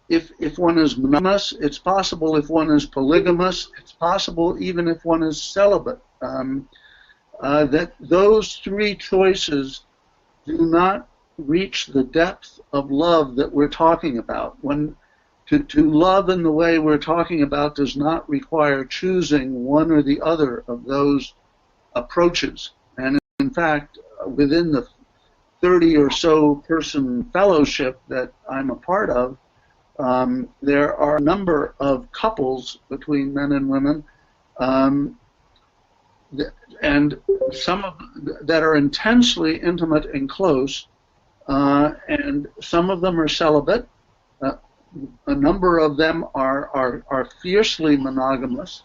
if one is monogamous. It's possible if one is polygamous. It's possible even if one is celibate. That those three choices do not reach the depth of love that we're talking about. To love in the way we're talking about does not require choosing one or the other of those approaches. And in fact, within the 30 or so person fellowship that I'm a part of, there are a number of couples between men and women, and some of that are intensely intimate and close, and some of them are celibate. A number of them are fiercely monogamous,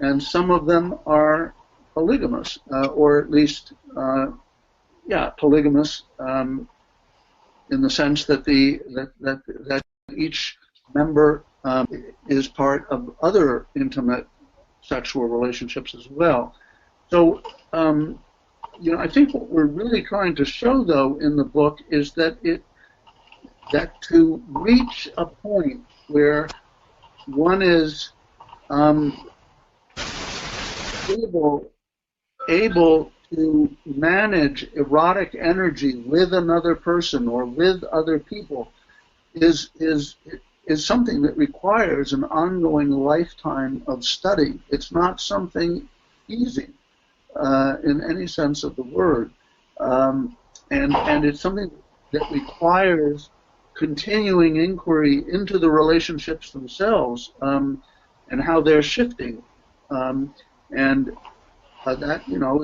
and some of them are polygamous, or at least, polygamous, in the sense that that each member is part of other intimate sexual relationships as well. So, I think what we're really trying to show, though, in the book is that to reach a point where one is able to manage erotic energy with another person or with other people is something that requires an ongoing lifetime of study. It's not something easy in any sense of the word, and it's something that requires continuing inquiry into the relationships themselves and how they're shifting. And that, you know,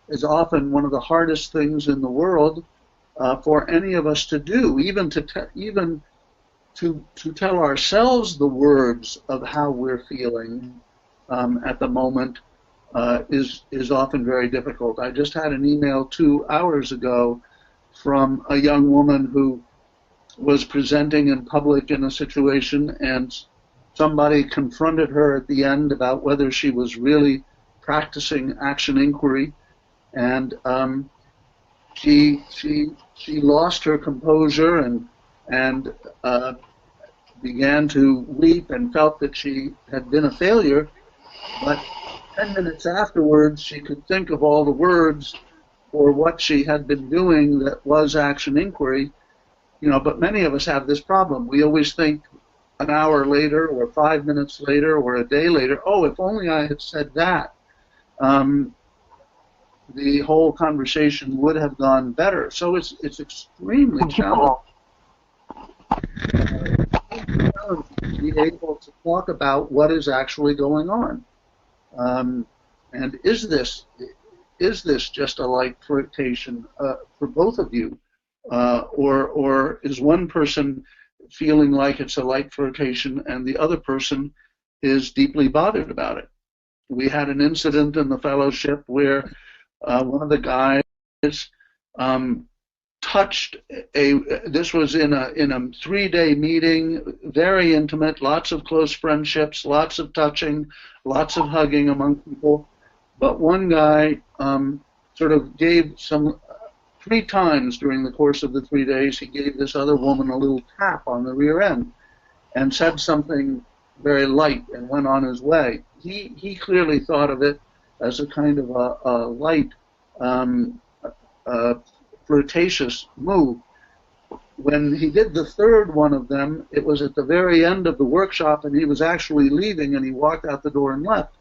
is often one of the hardest things in the world for any of us to do, even to tell ourselves the words of how we're feeling at the moment is often very difficult. I just had an email 2 hours ago from a young woman who was presenting in public in a situation, and somebody confronted her at the end about whether she was really practicing action inquiry, and she lost her composure and began to weep and felt that she had been a failure. But 10 minutes afterwards, she could think of all the words for what she had been doing that was action inquiry. You know, but many of us have this problem. We always think an hour later or 5 minutes later or a day later, oh, if only I had said that, the whole conversation would have gone better. So it's extremely challenging to be able to talk about what is actually going on. And is this just a light flirtation for both of you? Or is one person feeling like it's a light flirtation and the other person is deeply bothered about it? We had an incident in the fellowship where one of the guys touched this was in a 3-day meeting, very intimate, lots of close friendships, lots of touching, lots of hugging among people. But one guy sort of gave 3 times during the course of the 3 days, he gave this other woman a little tap on the rear end and said something very light and went on his way. He clearly thought of it as a kind of a light, flirtatious move. When he did the 3rd one of them, it was at the very end of the workshop, and he was actually leaving, and he walked out the door and left.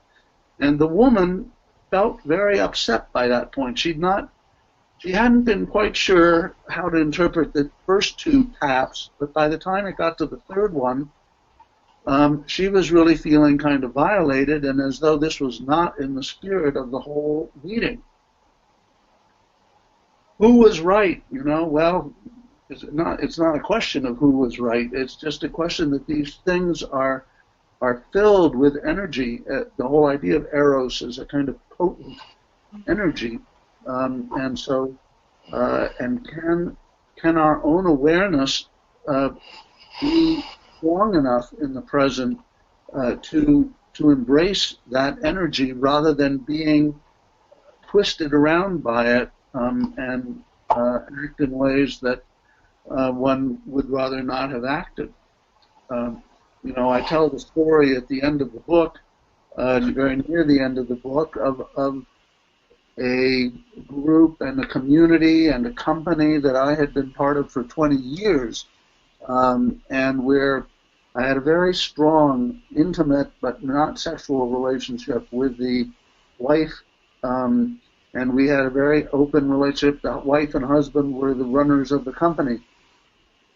And the woman felt very upset by that point. She hadn't been quite sure how to interpret the first 2 taps, but by the time it got to the 3rd one, she was really feeling kind of violated, and as though this was not in the spirit of the whole meeting. Who was right? You know, well, it's not a question of who was right. It's just a question that these things are filled with energy. The whole idea of eros is a kind of potent energy, and so and can our own awareness be strong enough in the present to embrace that energy rather than being twisted around by it and act in ways that one would rather not have acted. You know, I tell the story at the end of the book, very near the end of the book, of a group and a community and a company that I had been part of for 20 years, and where I had a very strong, intimate, but not sexual relationship with the wife, and we had a very open relationship. The wife and husband were the runners of the company.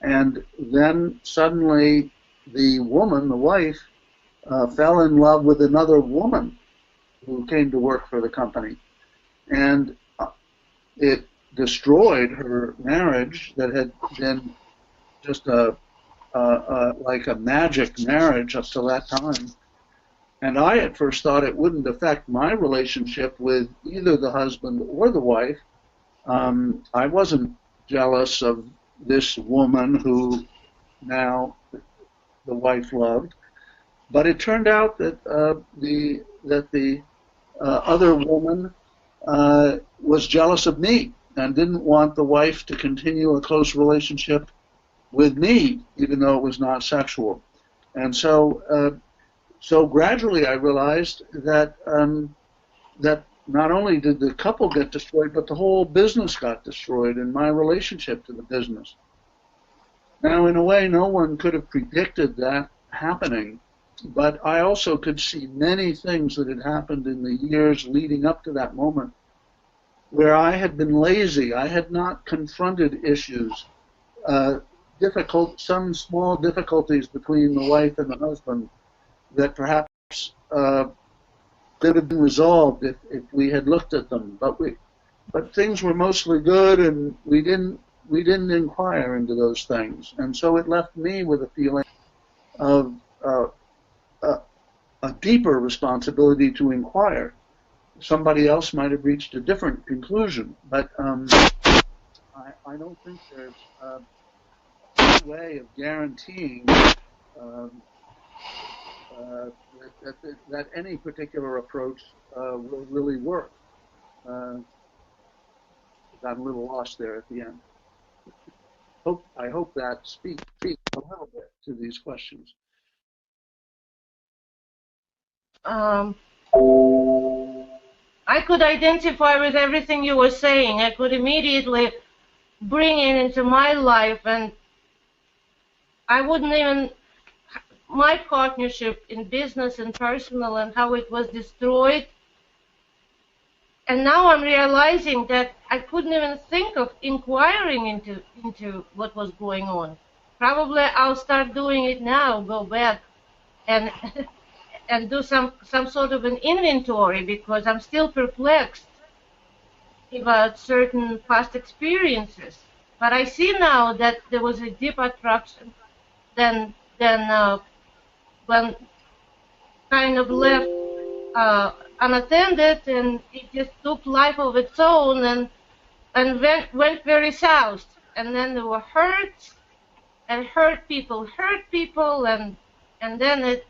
And then suddenly the woman, the wife, fell in love with another woman who came to work for the company. And it destroyed her marriage that had been just like a magic marriage up to that time. And I at first thought it wouldn't affect my relationship with either the husband or the wife. I wasn't jealous of this woman who now the wife loved, but it turned out that the other woman was jealous of me and didn't want the wife to continue a close relationship with me, even though it was not sexual. And so gradually I realized that that not only did the couple get destroyed, but the whole business got destroyed and my relationship to the business. Now, in a way, no one could have predicted that happening, but I also could see many things that had happened in the years leading up to that moment where I had been lazy. I had not confronted issues some small difficulties between the wife and the husband that perhaps could have been resolved if we had looked at them. But things were mostly good, and we didn't inquire into those things, and so it left me with a feeling of a deeper responsibility to inquire. Somebody else might have reached a different conclusion, but I don't think there's a way of guaranteeing that any particular approach will really work. Got a little lost there at the end. I hope that speaks a little bit to these questions. I could identify with everything you were saying. I could immediately bring it into my life, and I wouldn't even, my partnership in business and personal and how it was destroyed. And now I'm realizing that I couldn't even think of inquiring into what was going on. Probably I'll start doing it now, go back and and do some sort of an inventory, because I'm still perplexed about certain past experiences. But I see now that there was a deep attraction than when kind of left unattended, and it just took life of its own and went very south. And then there were hurts, and hurt people, and then it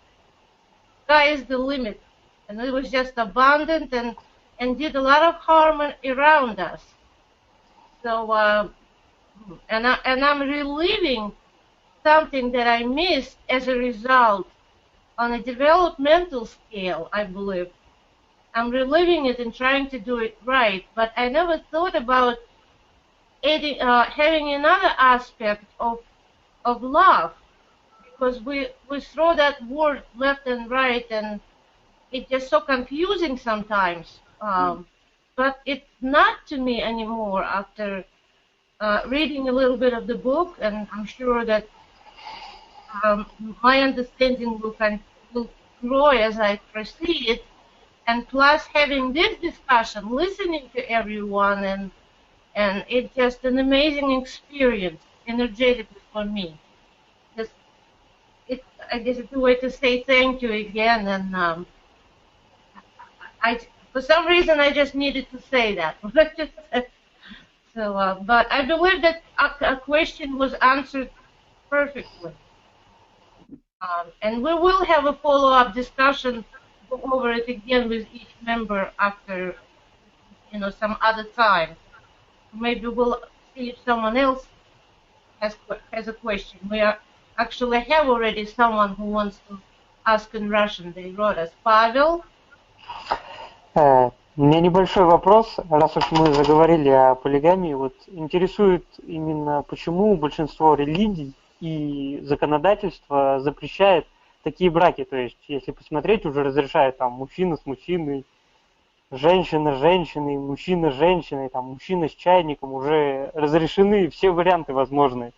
sky is the limit. And it was just abundant and did a lot of harm around us. So and I'm reliving something that I missed as a result on a developmental scale, I believe. I'm reliving it and trying to do it right, but I never thought about having another aspect of love, because we throw that word left and right, and it's just so confusing sometimes. But it's not to me anymore after reading a little bit of the book, and I'm sure that my understanding will grow as I proceed. And plus having this discussion, listening to everyone, and it's just an amazing experience energetically for me. I guess it's a way to say thank you again, and for some reason I just needed to say that. So, but I believe that a question was answered perfectly, and we will have a follow-up discussion, go over it again with each member after, some other time. Maybe we'll see if someone else has a question. We actually have already someone who wants to ask in Russian. They wrote us. Павел? У меня небольшой вопрос, раз уж мы заговорили о полигамии, вот интересует именно, почему большинство религий и законодательство запрещает такие браки, то есть, если посмотреть, уже разрешают там мужчина с мужчиной, женщина с женщиной, мужчина с женщиной, там мужчина с чайником, уже разрешены все варианты возможные.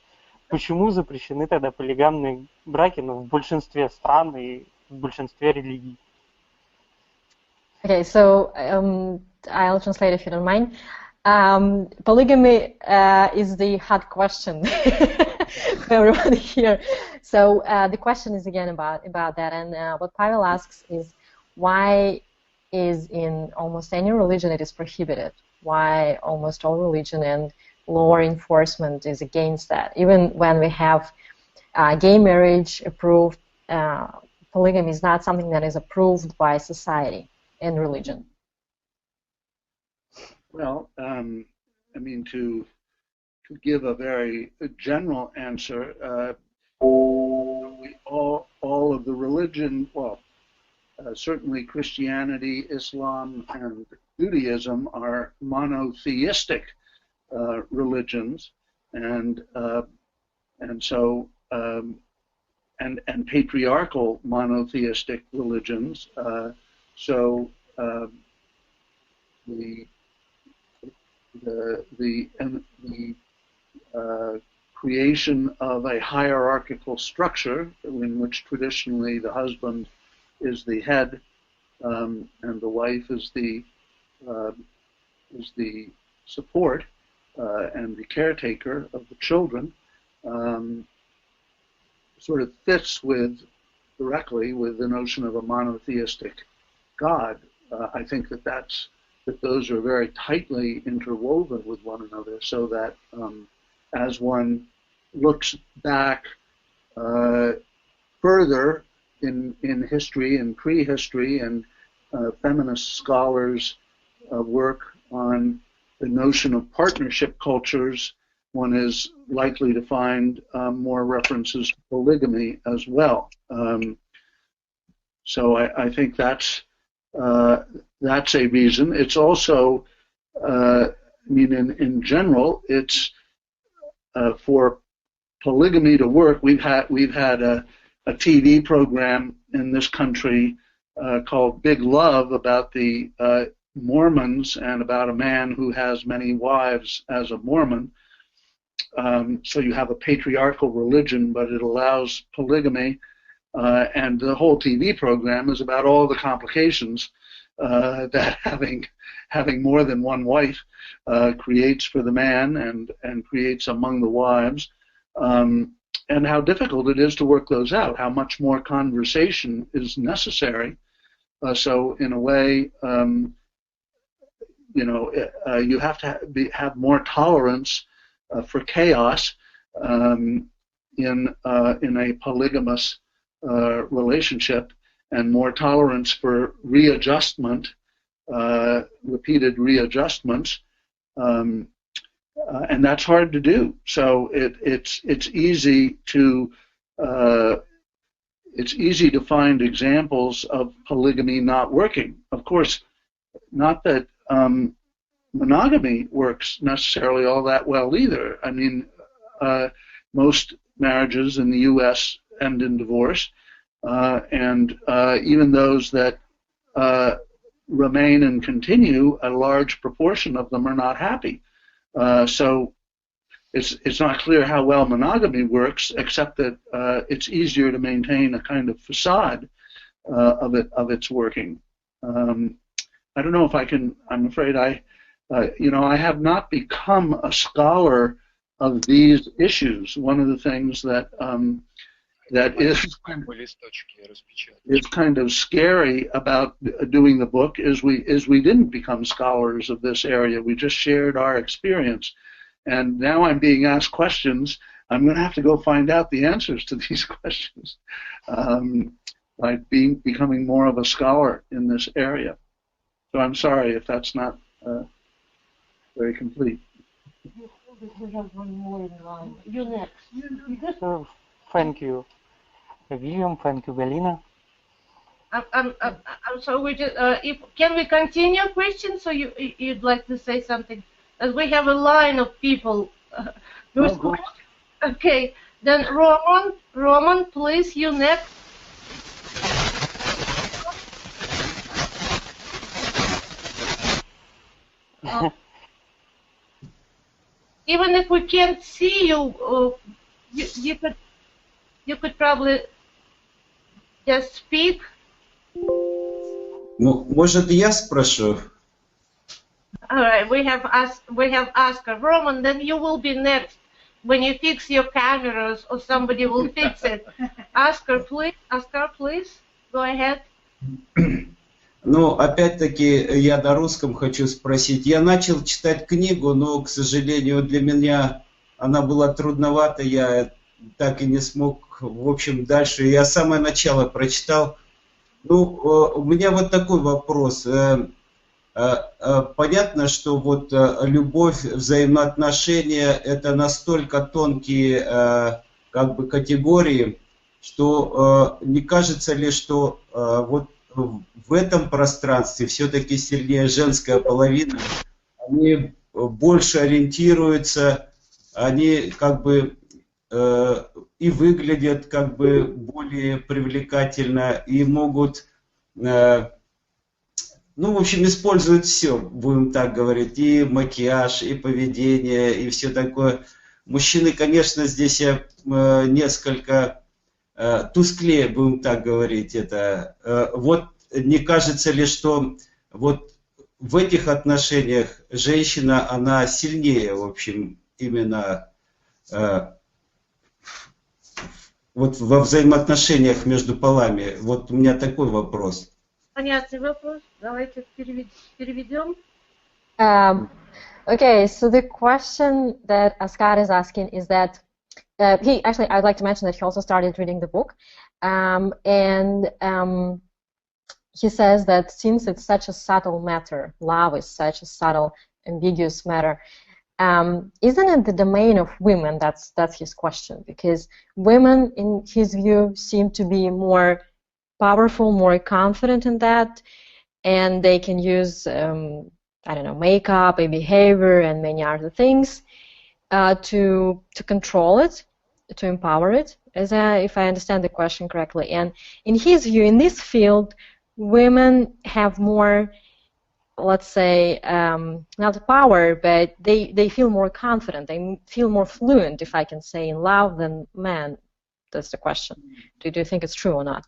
Почему запрещены тогда полигамные браки, в большинстве стран и в большинстве религий? Okay, so I'll translate if you don't mind. Polygamy is the hard question for everyone here. So the question is again about that, and what Pavel asks is, why is in almost any religion it is prohibited? Why almost all religion and law enforcement is against that? Even when we have gay marriage approved, polygamy is not something that is approved by society and religion. Well, I mean, to give a very general answer, all of the religion, well, certainly Christianity, Islam, and Judaism are monotheistic religions, and so and patriarchal monotheistic religions. So the creation of a hierarchical structure in which traditionally the husband is the head and the wife is the support and the caretaker of the children, sort of fits directly with the notion of a monotheistic God. I think that those are very tightly interwoven with one another, so that as one looks back further in history and prehistory, and feminist scholars work on the notion of partnership cultures, one is likely to find more references to polygamy as well. So I think that's a reason. It's also, in general, it's for polygamy to work. We've had a TV program in this country called Big Love about the Mormons and about a man who has many wives as a Mormon. So you have a patriarchal religion, but it allows polygamy. And the whole TV program is about all the complications that having more than one wife creates for the man and creates among the wives, and how difficult it is to work those out, how much more conversation is necessary. So in a way, you have to have more tolerance for chaos in a polygamous relationship, and more tolerance for readjustment, repeated readjustments, and that's hard to do. So it's easy to find examples of polygamy not working. Of course, not that monogamy works necessarily all that well either. I mean, most marriages in the U.S. end in divorce, and even those that remain and continue, a large proportion of them are not happy. So it's not clear how well monogamy works, except that it's easier to maintain a kind of facade of its working. I don't know if I can. I'm afraid I have not become a scholar of these issues. One of the things that is kind of scary about doing the book is we didn't become scholars of this area. We just shared our experience, and now I'm being asked questions. I'm going to have to go find out the answers to these questions by becoming more of a scholar in this area. So I'm sorry if that's not very complete. We have one more in line. You next. Thank you, William. Thank you, Galina. I'm sorry. We just can we continue, Christian? So you'd like to say something? As we have a line of people. Okay. Then Roman, please, you next. Even if we can't see you, you could probably just speak. Ну, может, я спрошу? All right, we have Oscar. Roman, then you will be next when you fix your cameras, or somebody will fix it. Oscar, please, go ahead. Ну, опять-таки, я на русском хочу спросить. Я начал читать книгу, но, к сожалению, для меня она была трудновата. Я так и не смог, в общем, дальше. Я самое начало прочитал. Ну, у меня вот такой вопрос. Понятно, что вот любовь, взаимоотношения – это настолько тонкие как бы категории, что не кажется ли, что вот в этом пространстве все-таки сильнее женская половина, они больше ориентируются, они как бы и выглядят как бы более привлекательно, и могут, ну, в общем, используют все, будем так говорить, и макияж, и поведение, и все такое. Мужчины, конечно, здесь я несколько тусклее, будем так говорить, это. Вот не кажется ли, что вот в этих отношениях женщина, она сильнее, в общем, именно вот во взаимоотношениях между полами? Вот у меня такой вопрос. Понятный вопрос. Давайте переведем. Okay, so the question that Asghar is asking is that I'd like to mention that he also started reading the book, and he says that since it's such a subtle matter, love is such a subtle, ambiguous matter, isn't it the domain of women? That's his question, because women, in his view, seem to be more powerful, more confident in that, and they can use I don't know, makeup, a behavior, and many other things to control it, to empower it, if I understand the question correctly. And in his view, in this field, women have more, let's say, not power, but they feel more confident, they feel more fluent, if I can say, in love than men. That's the question. Do you think it's true or not?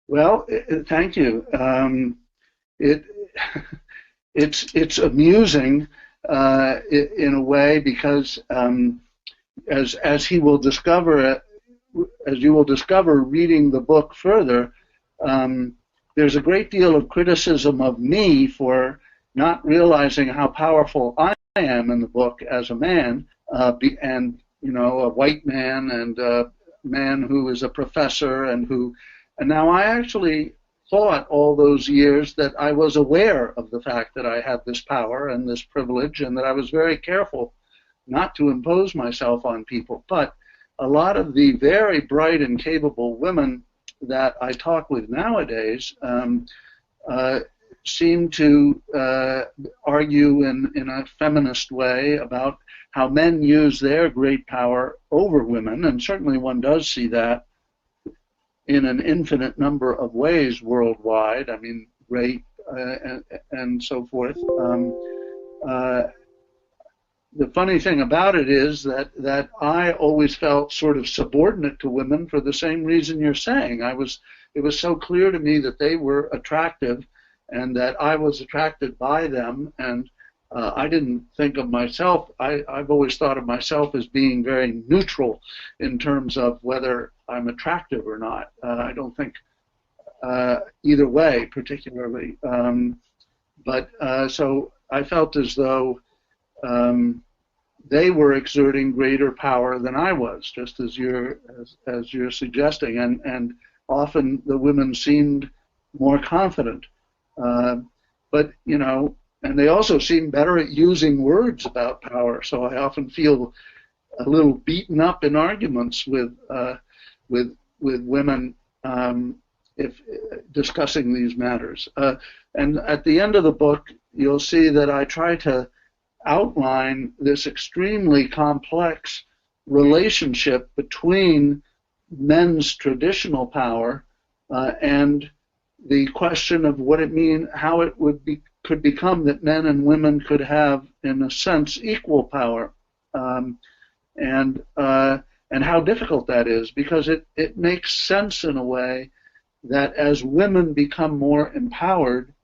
Well, thank you. It's amusing in a way, because as he will discover, as you will discover reading the book further, there's a great deal of criticism of me for not realizing how powerful I am in the book as a man, and a white man, and a man who is a professor, and now I actually thought all those years that I was aware of the fact that I had this power and this privilege, and that I was very careful not to impose myself on people. But a lot of the very bright and capable women that I talk with nowadays seem to argue in a feminist way about how men use their great power over women, and certainly one does see that in an infinite number of ways worldwide. I mean, rape and so forth. The funny thing about it is that I always felt sort of subordinate to women for the same reason you're saying. It was so clear to me that they were attractive and that I was attracted by them, and I didn't think of myself. I've always thought of myself as being very neutral in terms of whether I'm attractive or not. I don't think either way particularly. So I felt as though they were exerting greater power than I was, just as you're suggesting, and often the women seemed more confident. But and they also seem better at using words about power. So I often feel a little beaten up in arguments with women if discussing these matters. And at the end of the book, you'll see that I try to outline this extremely complex relationship between men's traditional power and the question of what it means, how it could become that men and women could have, in a sense, equal power, and how difficult that is, because it makes sense in a way that as women become more empowered,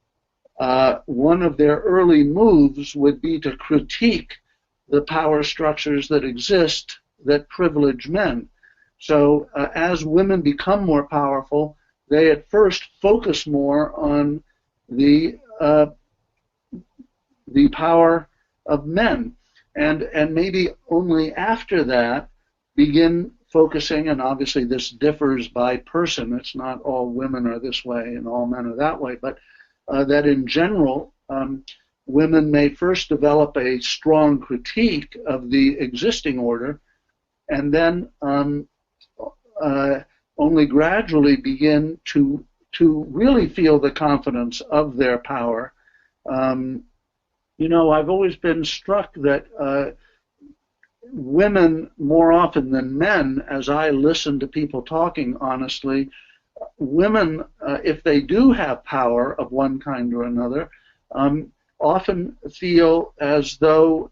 one of their early moves would be to critique the power structures that exist that privilege men. So as women become more powerful, they at first focus more on the power of men, and maybe only after that begin focusing, and obviously this differs by person, it's not all women are this way and all men are that way, but that in general women may first develop a strong critique of the existing order, and then only gradually begin to really feel the confidence of their power. I've always been struck that women, more often than men, as I listen to people talking honestly, women, if they do have power of one kind or another, often feel as though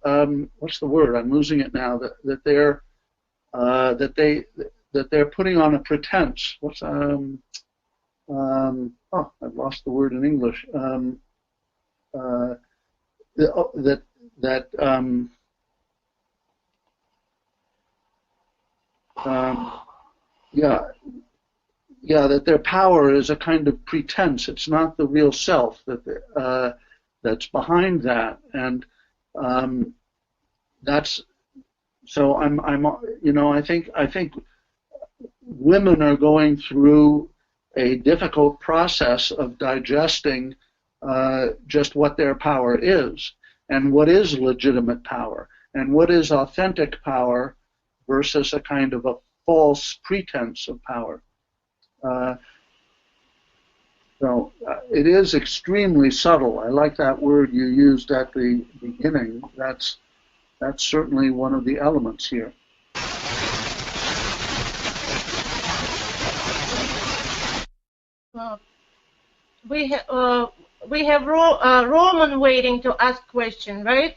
what's the word? I'm losing it now. That they're putting on a pretense. What's oh, I've lost the word in English. That their power is a kind of pretense. It's not the real self that's behind that, and that's so. I think women are going through a difficult process of digesting just what their power is, and what is legitimate power, and what is authentic power versus a kind of a false pretense of power. So it is extremely subtle. I like that word you used at the beginning. That's certainly one of the elements here. We have Roman waiting to ask question, right?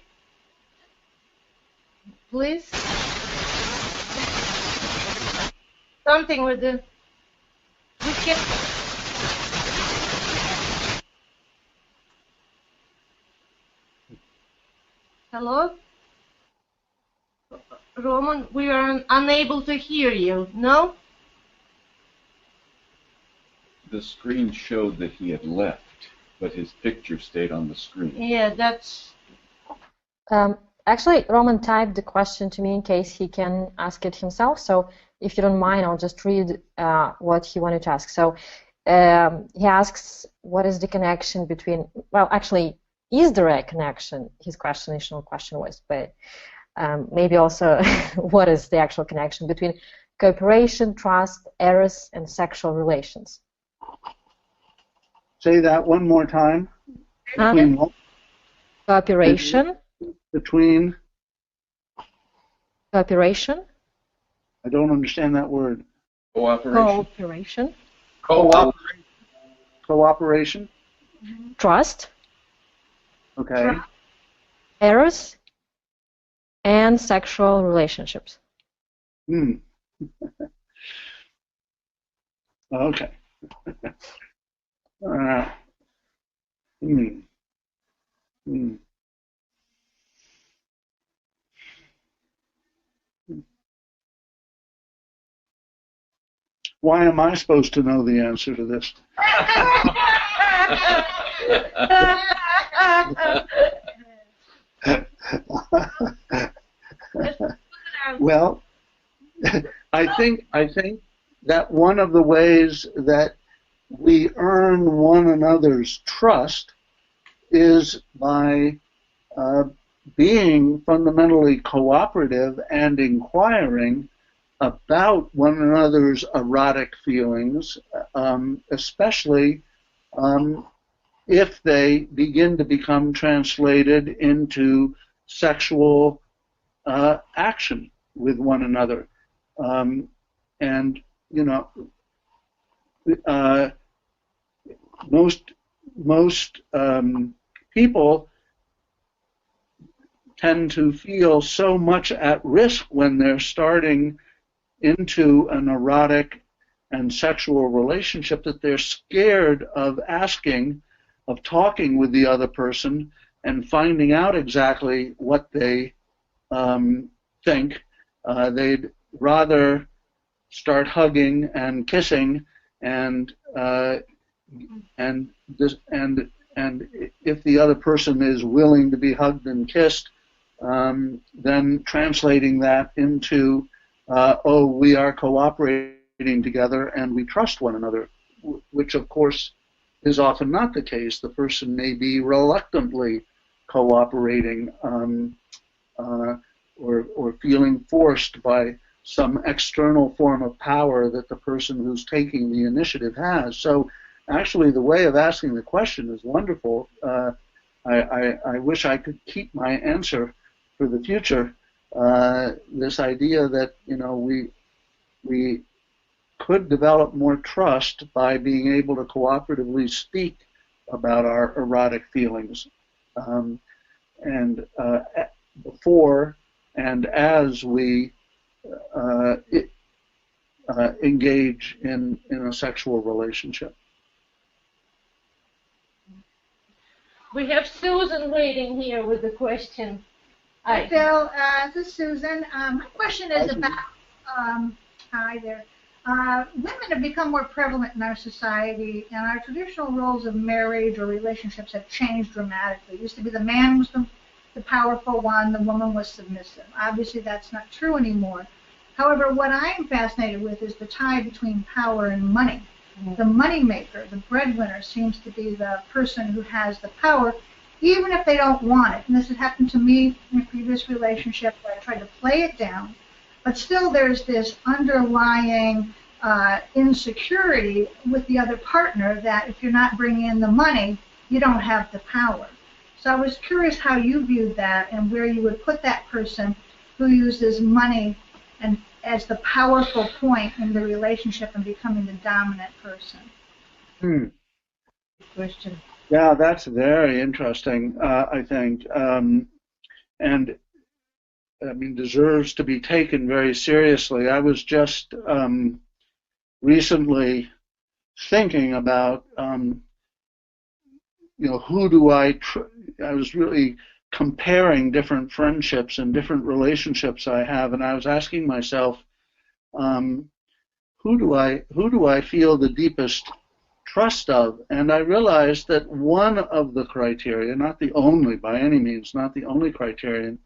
Please. Something with the. We can. Hello? Roman, we are unable to hear you. No? The screen showed that he had left, but his picture stayed on the screen. Yeah, that's... Actually, Roman typed the question to me in case he can ask it himself. So if you don't mind, I'll just read what he wanted to ask. So he asks, what is the connection between... Well, actually, is there a connection? His initial question was, but maybe also what is the actual connection between cooperation, trust, eros, and sexual relations? Say that one more time. Between what? Cooperation. Between? Cooperation. I don't understand that word. Cooperation. Cooperation. Cooperation. Trust. Okay. Eros. And sexual relationships. Okay. Why am I supposed to know the answer to this? Well, I think that one of the ways that we earn one another's trust is by being fundamentally cooperative and inquiring about one another's erotic feelings, especially if they begin to become translated into sexual action with one another. And, you know, most people tend to feel so much at risk when they're starting into an erotic and sexual relationship that they're scared of asking, of talking with the other person and finding out exactly what they think. They'd rather start hugging and kissing, and if the other person is willing to be hugged and kissed, then translating that into oh, we are cooperating together and we trust one another, which of course is often not the case. The person may be reluctantly cooperating or feeling forced by some external form of power that the person who's taking the initiative has. So actually the way of asking the question is wonderful. I wish I could keep my answer for the future. This idea that, you know, we could develop more trust by being able to cooperatively speak about our erotic feelings. and before and as we engage in a sexual relationship. We have Susan waiting here with a question. Hi, Phil. This is Susan. My question is about, hi there. Women have become more prevalent in our society, and our traditional roles of marriage or relationships have changed dramatically. It used to be the man was the powerful one, the woman was submissive. Obviously, that's not true anymore. However, what I'm fascinated with is the tie between power and money. The money maker, the breadwinner, seems to be the person who has the power, even if they don't want it. And this has happened to me in a previous relationship where I tried to play it down, but still there's this underlying insecurity with the other partner that if you're not bringing in the money, you don't have the power. So I was curious how you viewed that and where you would put that person who uses money and as the powerful point in the relationship and becoming the dominant person. Good question. Yeah, that's very interesting, I think, and I mean deserves to be taken very seriously. I was just recently thinking about, who do I was really comparing different friendships and different relationships I have, and I was asking myself, who do I feel the deepest trust of? And I realized that one of the criteria, not the only by any means, not the only criterion,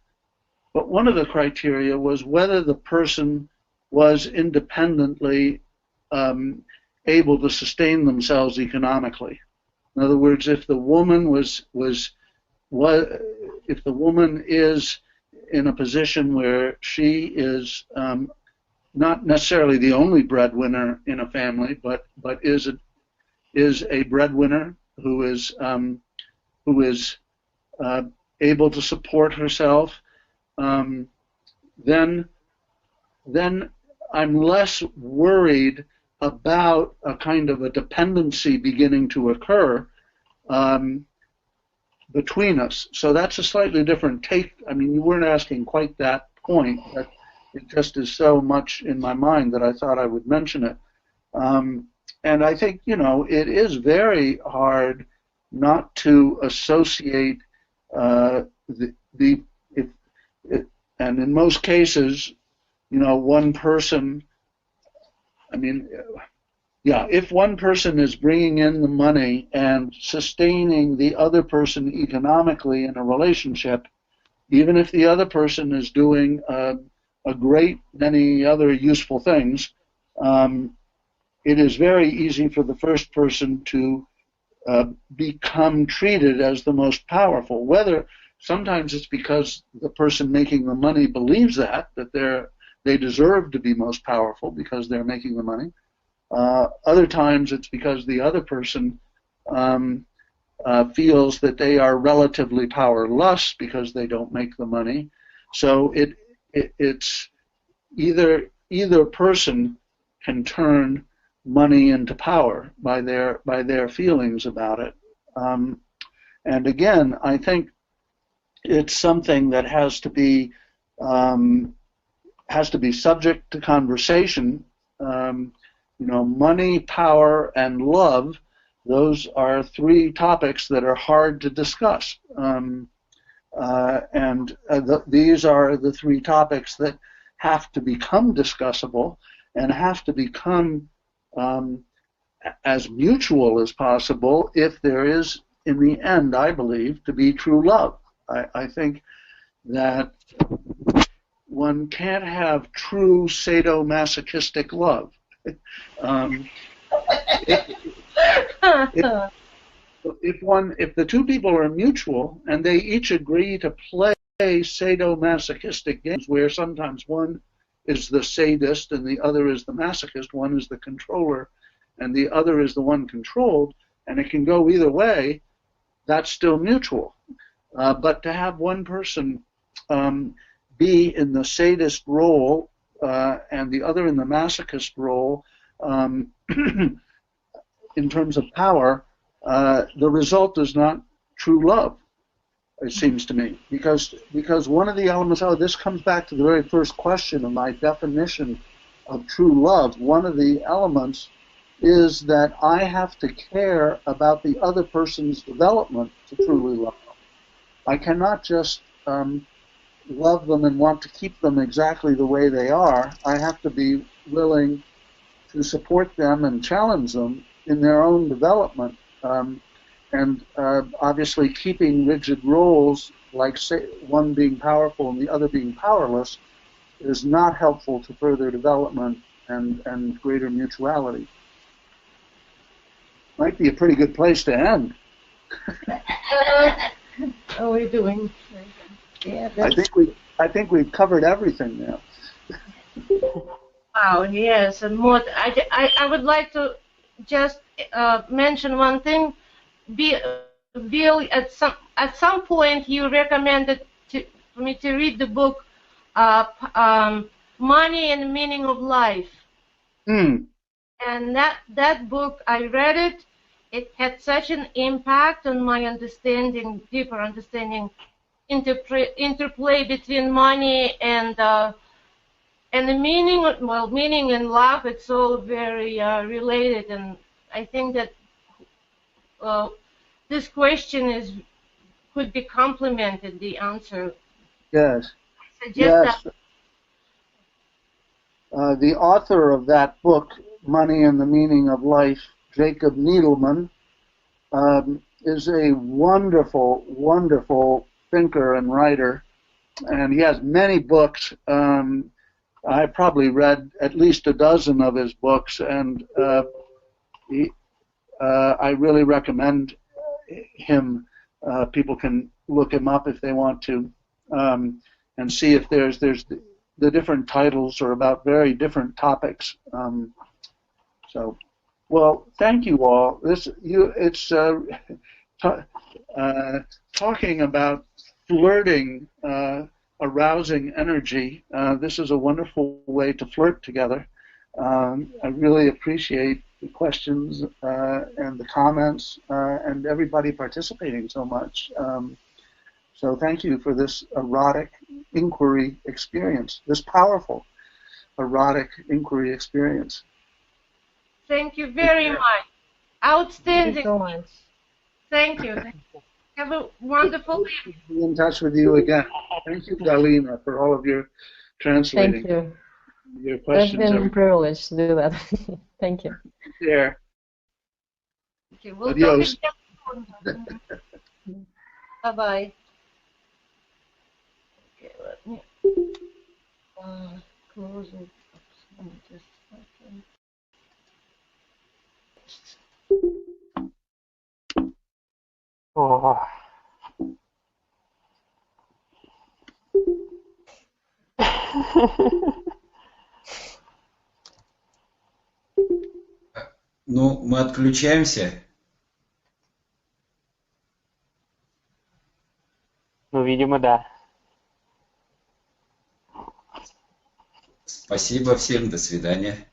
but one of the criteria was whether the person was independently able to sustain themselves economically. In other words, if the woman if the woman is in a position where she is not necessarily the only breadwinner in a family, but is a breadwinner who is able to support herself, then I'm less worried about a kind of a dependency beginning to occur between us. So that's a slightly different take. I mean, you weren't asking quite that point, but it just is so much in my mind that I thought I would mention it. And I think, it is very hard not to associate and in most cases, one person, if one person is bringing in the money and sustaining the other person economically in a relationship, even if the other person is doing a great many other useful things, it is very easy for the first person to become treated as the most powerful. Whether sometimes it's because the person making the money believes that they deserve to be most powerful because they're making the money. Other times it's because the other person feels that they are relatively powerless because they don't make the money. So it's either person can turn money into power by their feelings about it. And again, I think it's something that has to be subject to conversation. Money, power, and love, those are three topics that are hard to discuss. These are the three topics that have to become discussable and have to become as mutual as possible if there is, in the end, I believe, to be true love. I think that one can't have true sadomasochistic love. If the two people are mutual and they each agree to play sadomasochistic games where sometimes one is the sadist and the other is the masochist, one is the controller and the other is the one controlled, and it can go either way, that's still mutual. But to have one person be in the sadist role and the other in the masochist role, in terms of power, the result is not true love. it seems to me, because one of the elements, this comes back to the very first question of my definition of true love. One of the elements is that I have to care about the other person's development to truly love them. I cannot just love them and want to keep them exactly the way they are. I have to be willing to support them and challenge them in their own development. And obviously keeping rigid roles, like say, one being powerful and the other being powerless, is not helpful to further development and greater mutuality. Might be a pretty good place to end. How are we doing? Yeah, I think we've covered everything now. Wow, yes, and more. I would like to just mention one thing. Bill, at some point you recommended for me to read the book Money and the Meaning of Life. And that book, I read it. It had such an impact on my understanding, deeper understanding, interplay between money and the meaning. Well, meaning and love, it's all very related, and I think that this question could be complemented, the answer. Yes. I suggest yes. that. The author of that book, Money and the Meaning of Life, Jacob Needleman, is a wonderful, wonderful thinker and writer, and he has many books. I probably read at least a dozen of his books, and I really recommend him. People can look him up if they want to, and see if there's the different titles are about very different topics. So, well, thank you all. It's talking about flirting, arousing energy. This is a wonderful way to flirt together. I really appreciate the questions and the comments and everybody participating so much. So thank you for this erotic inquiry experience, this powerful erotic inquiry experience. Thank you very much. Outstanding. Thank you so much. Thank you. Have a wonderful day. Be in touch with you again. Thank you, Galina, for all of your translating. Thank you. Your questions. It's been a privilege to do that. Thank you. Yeah. Okay, we'll Adios. Bye-bye. Okay, let me close it. Just a second. О. Ну, мы отключаемся. Ну, видимо, да. Спасибо всем, до свидания.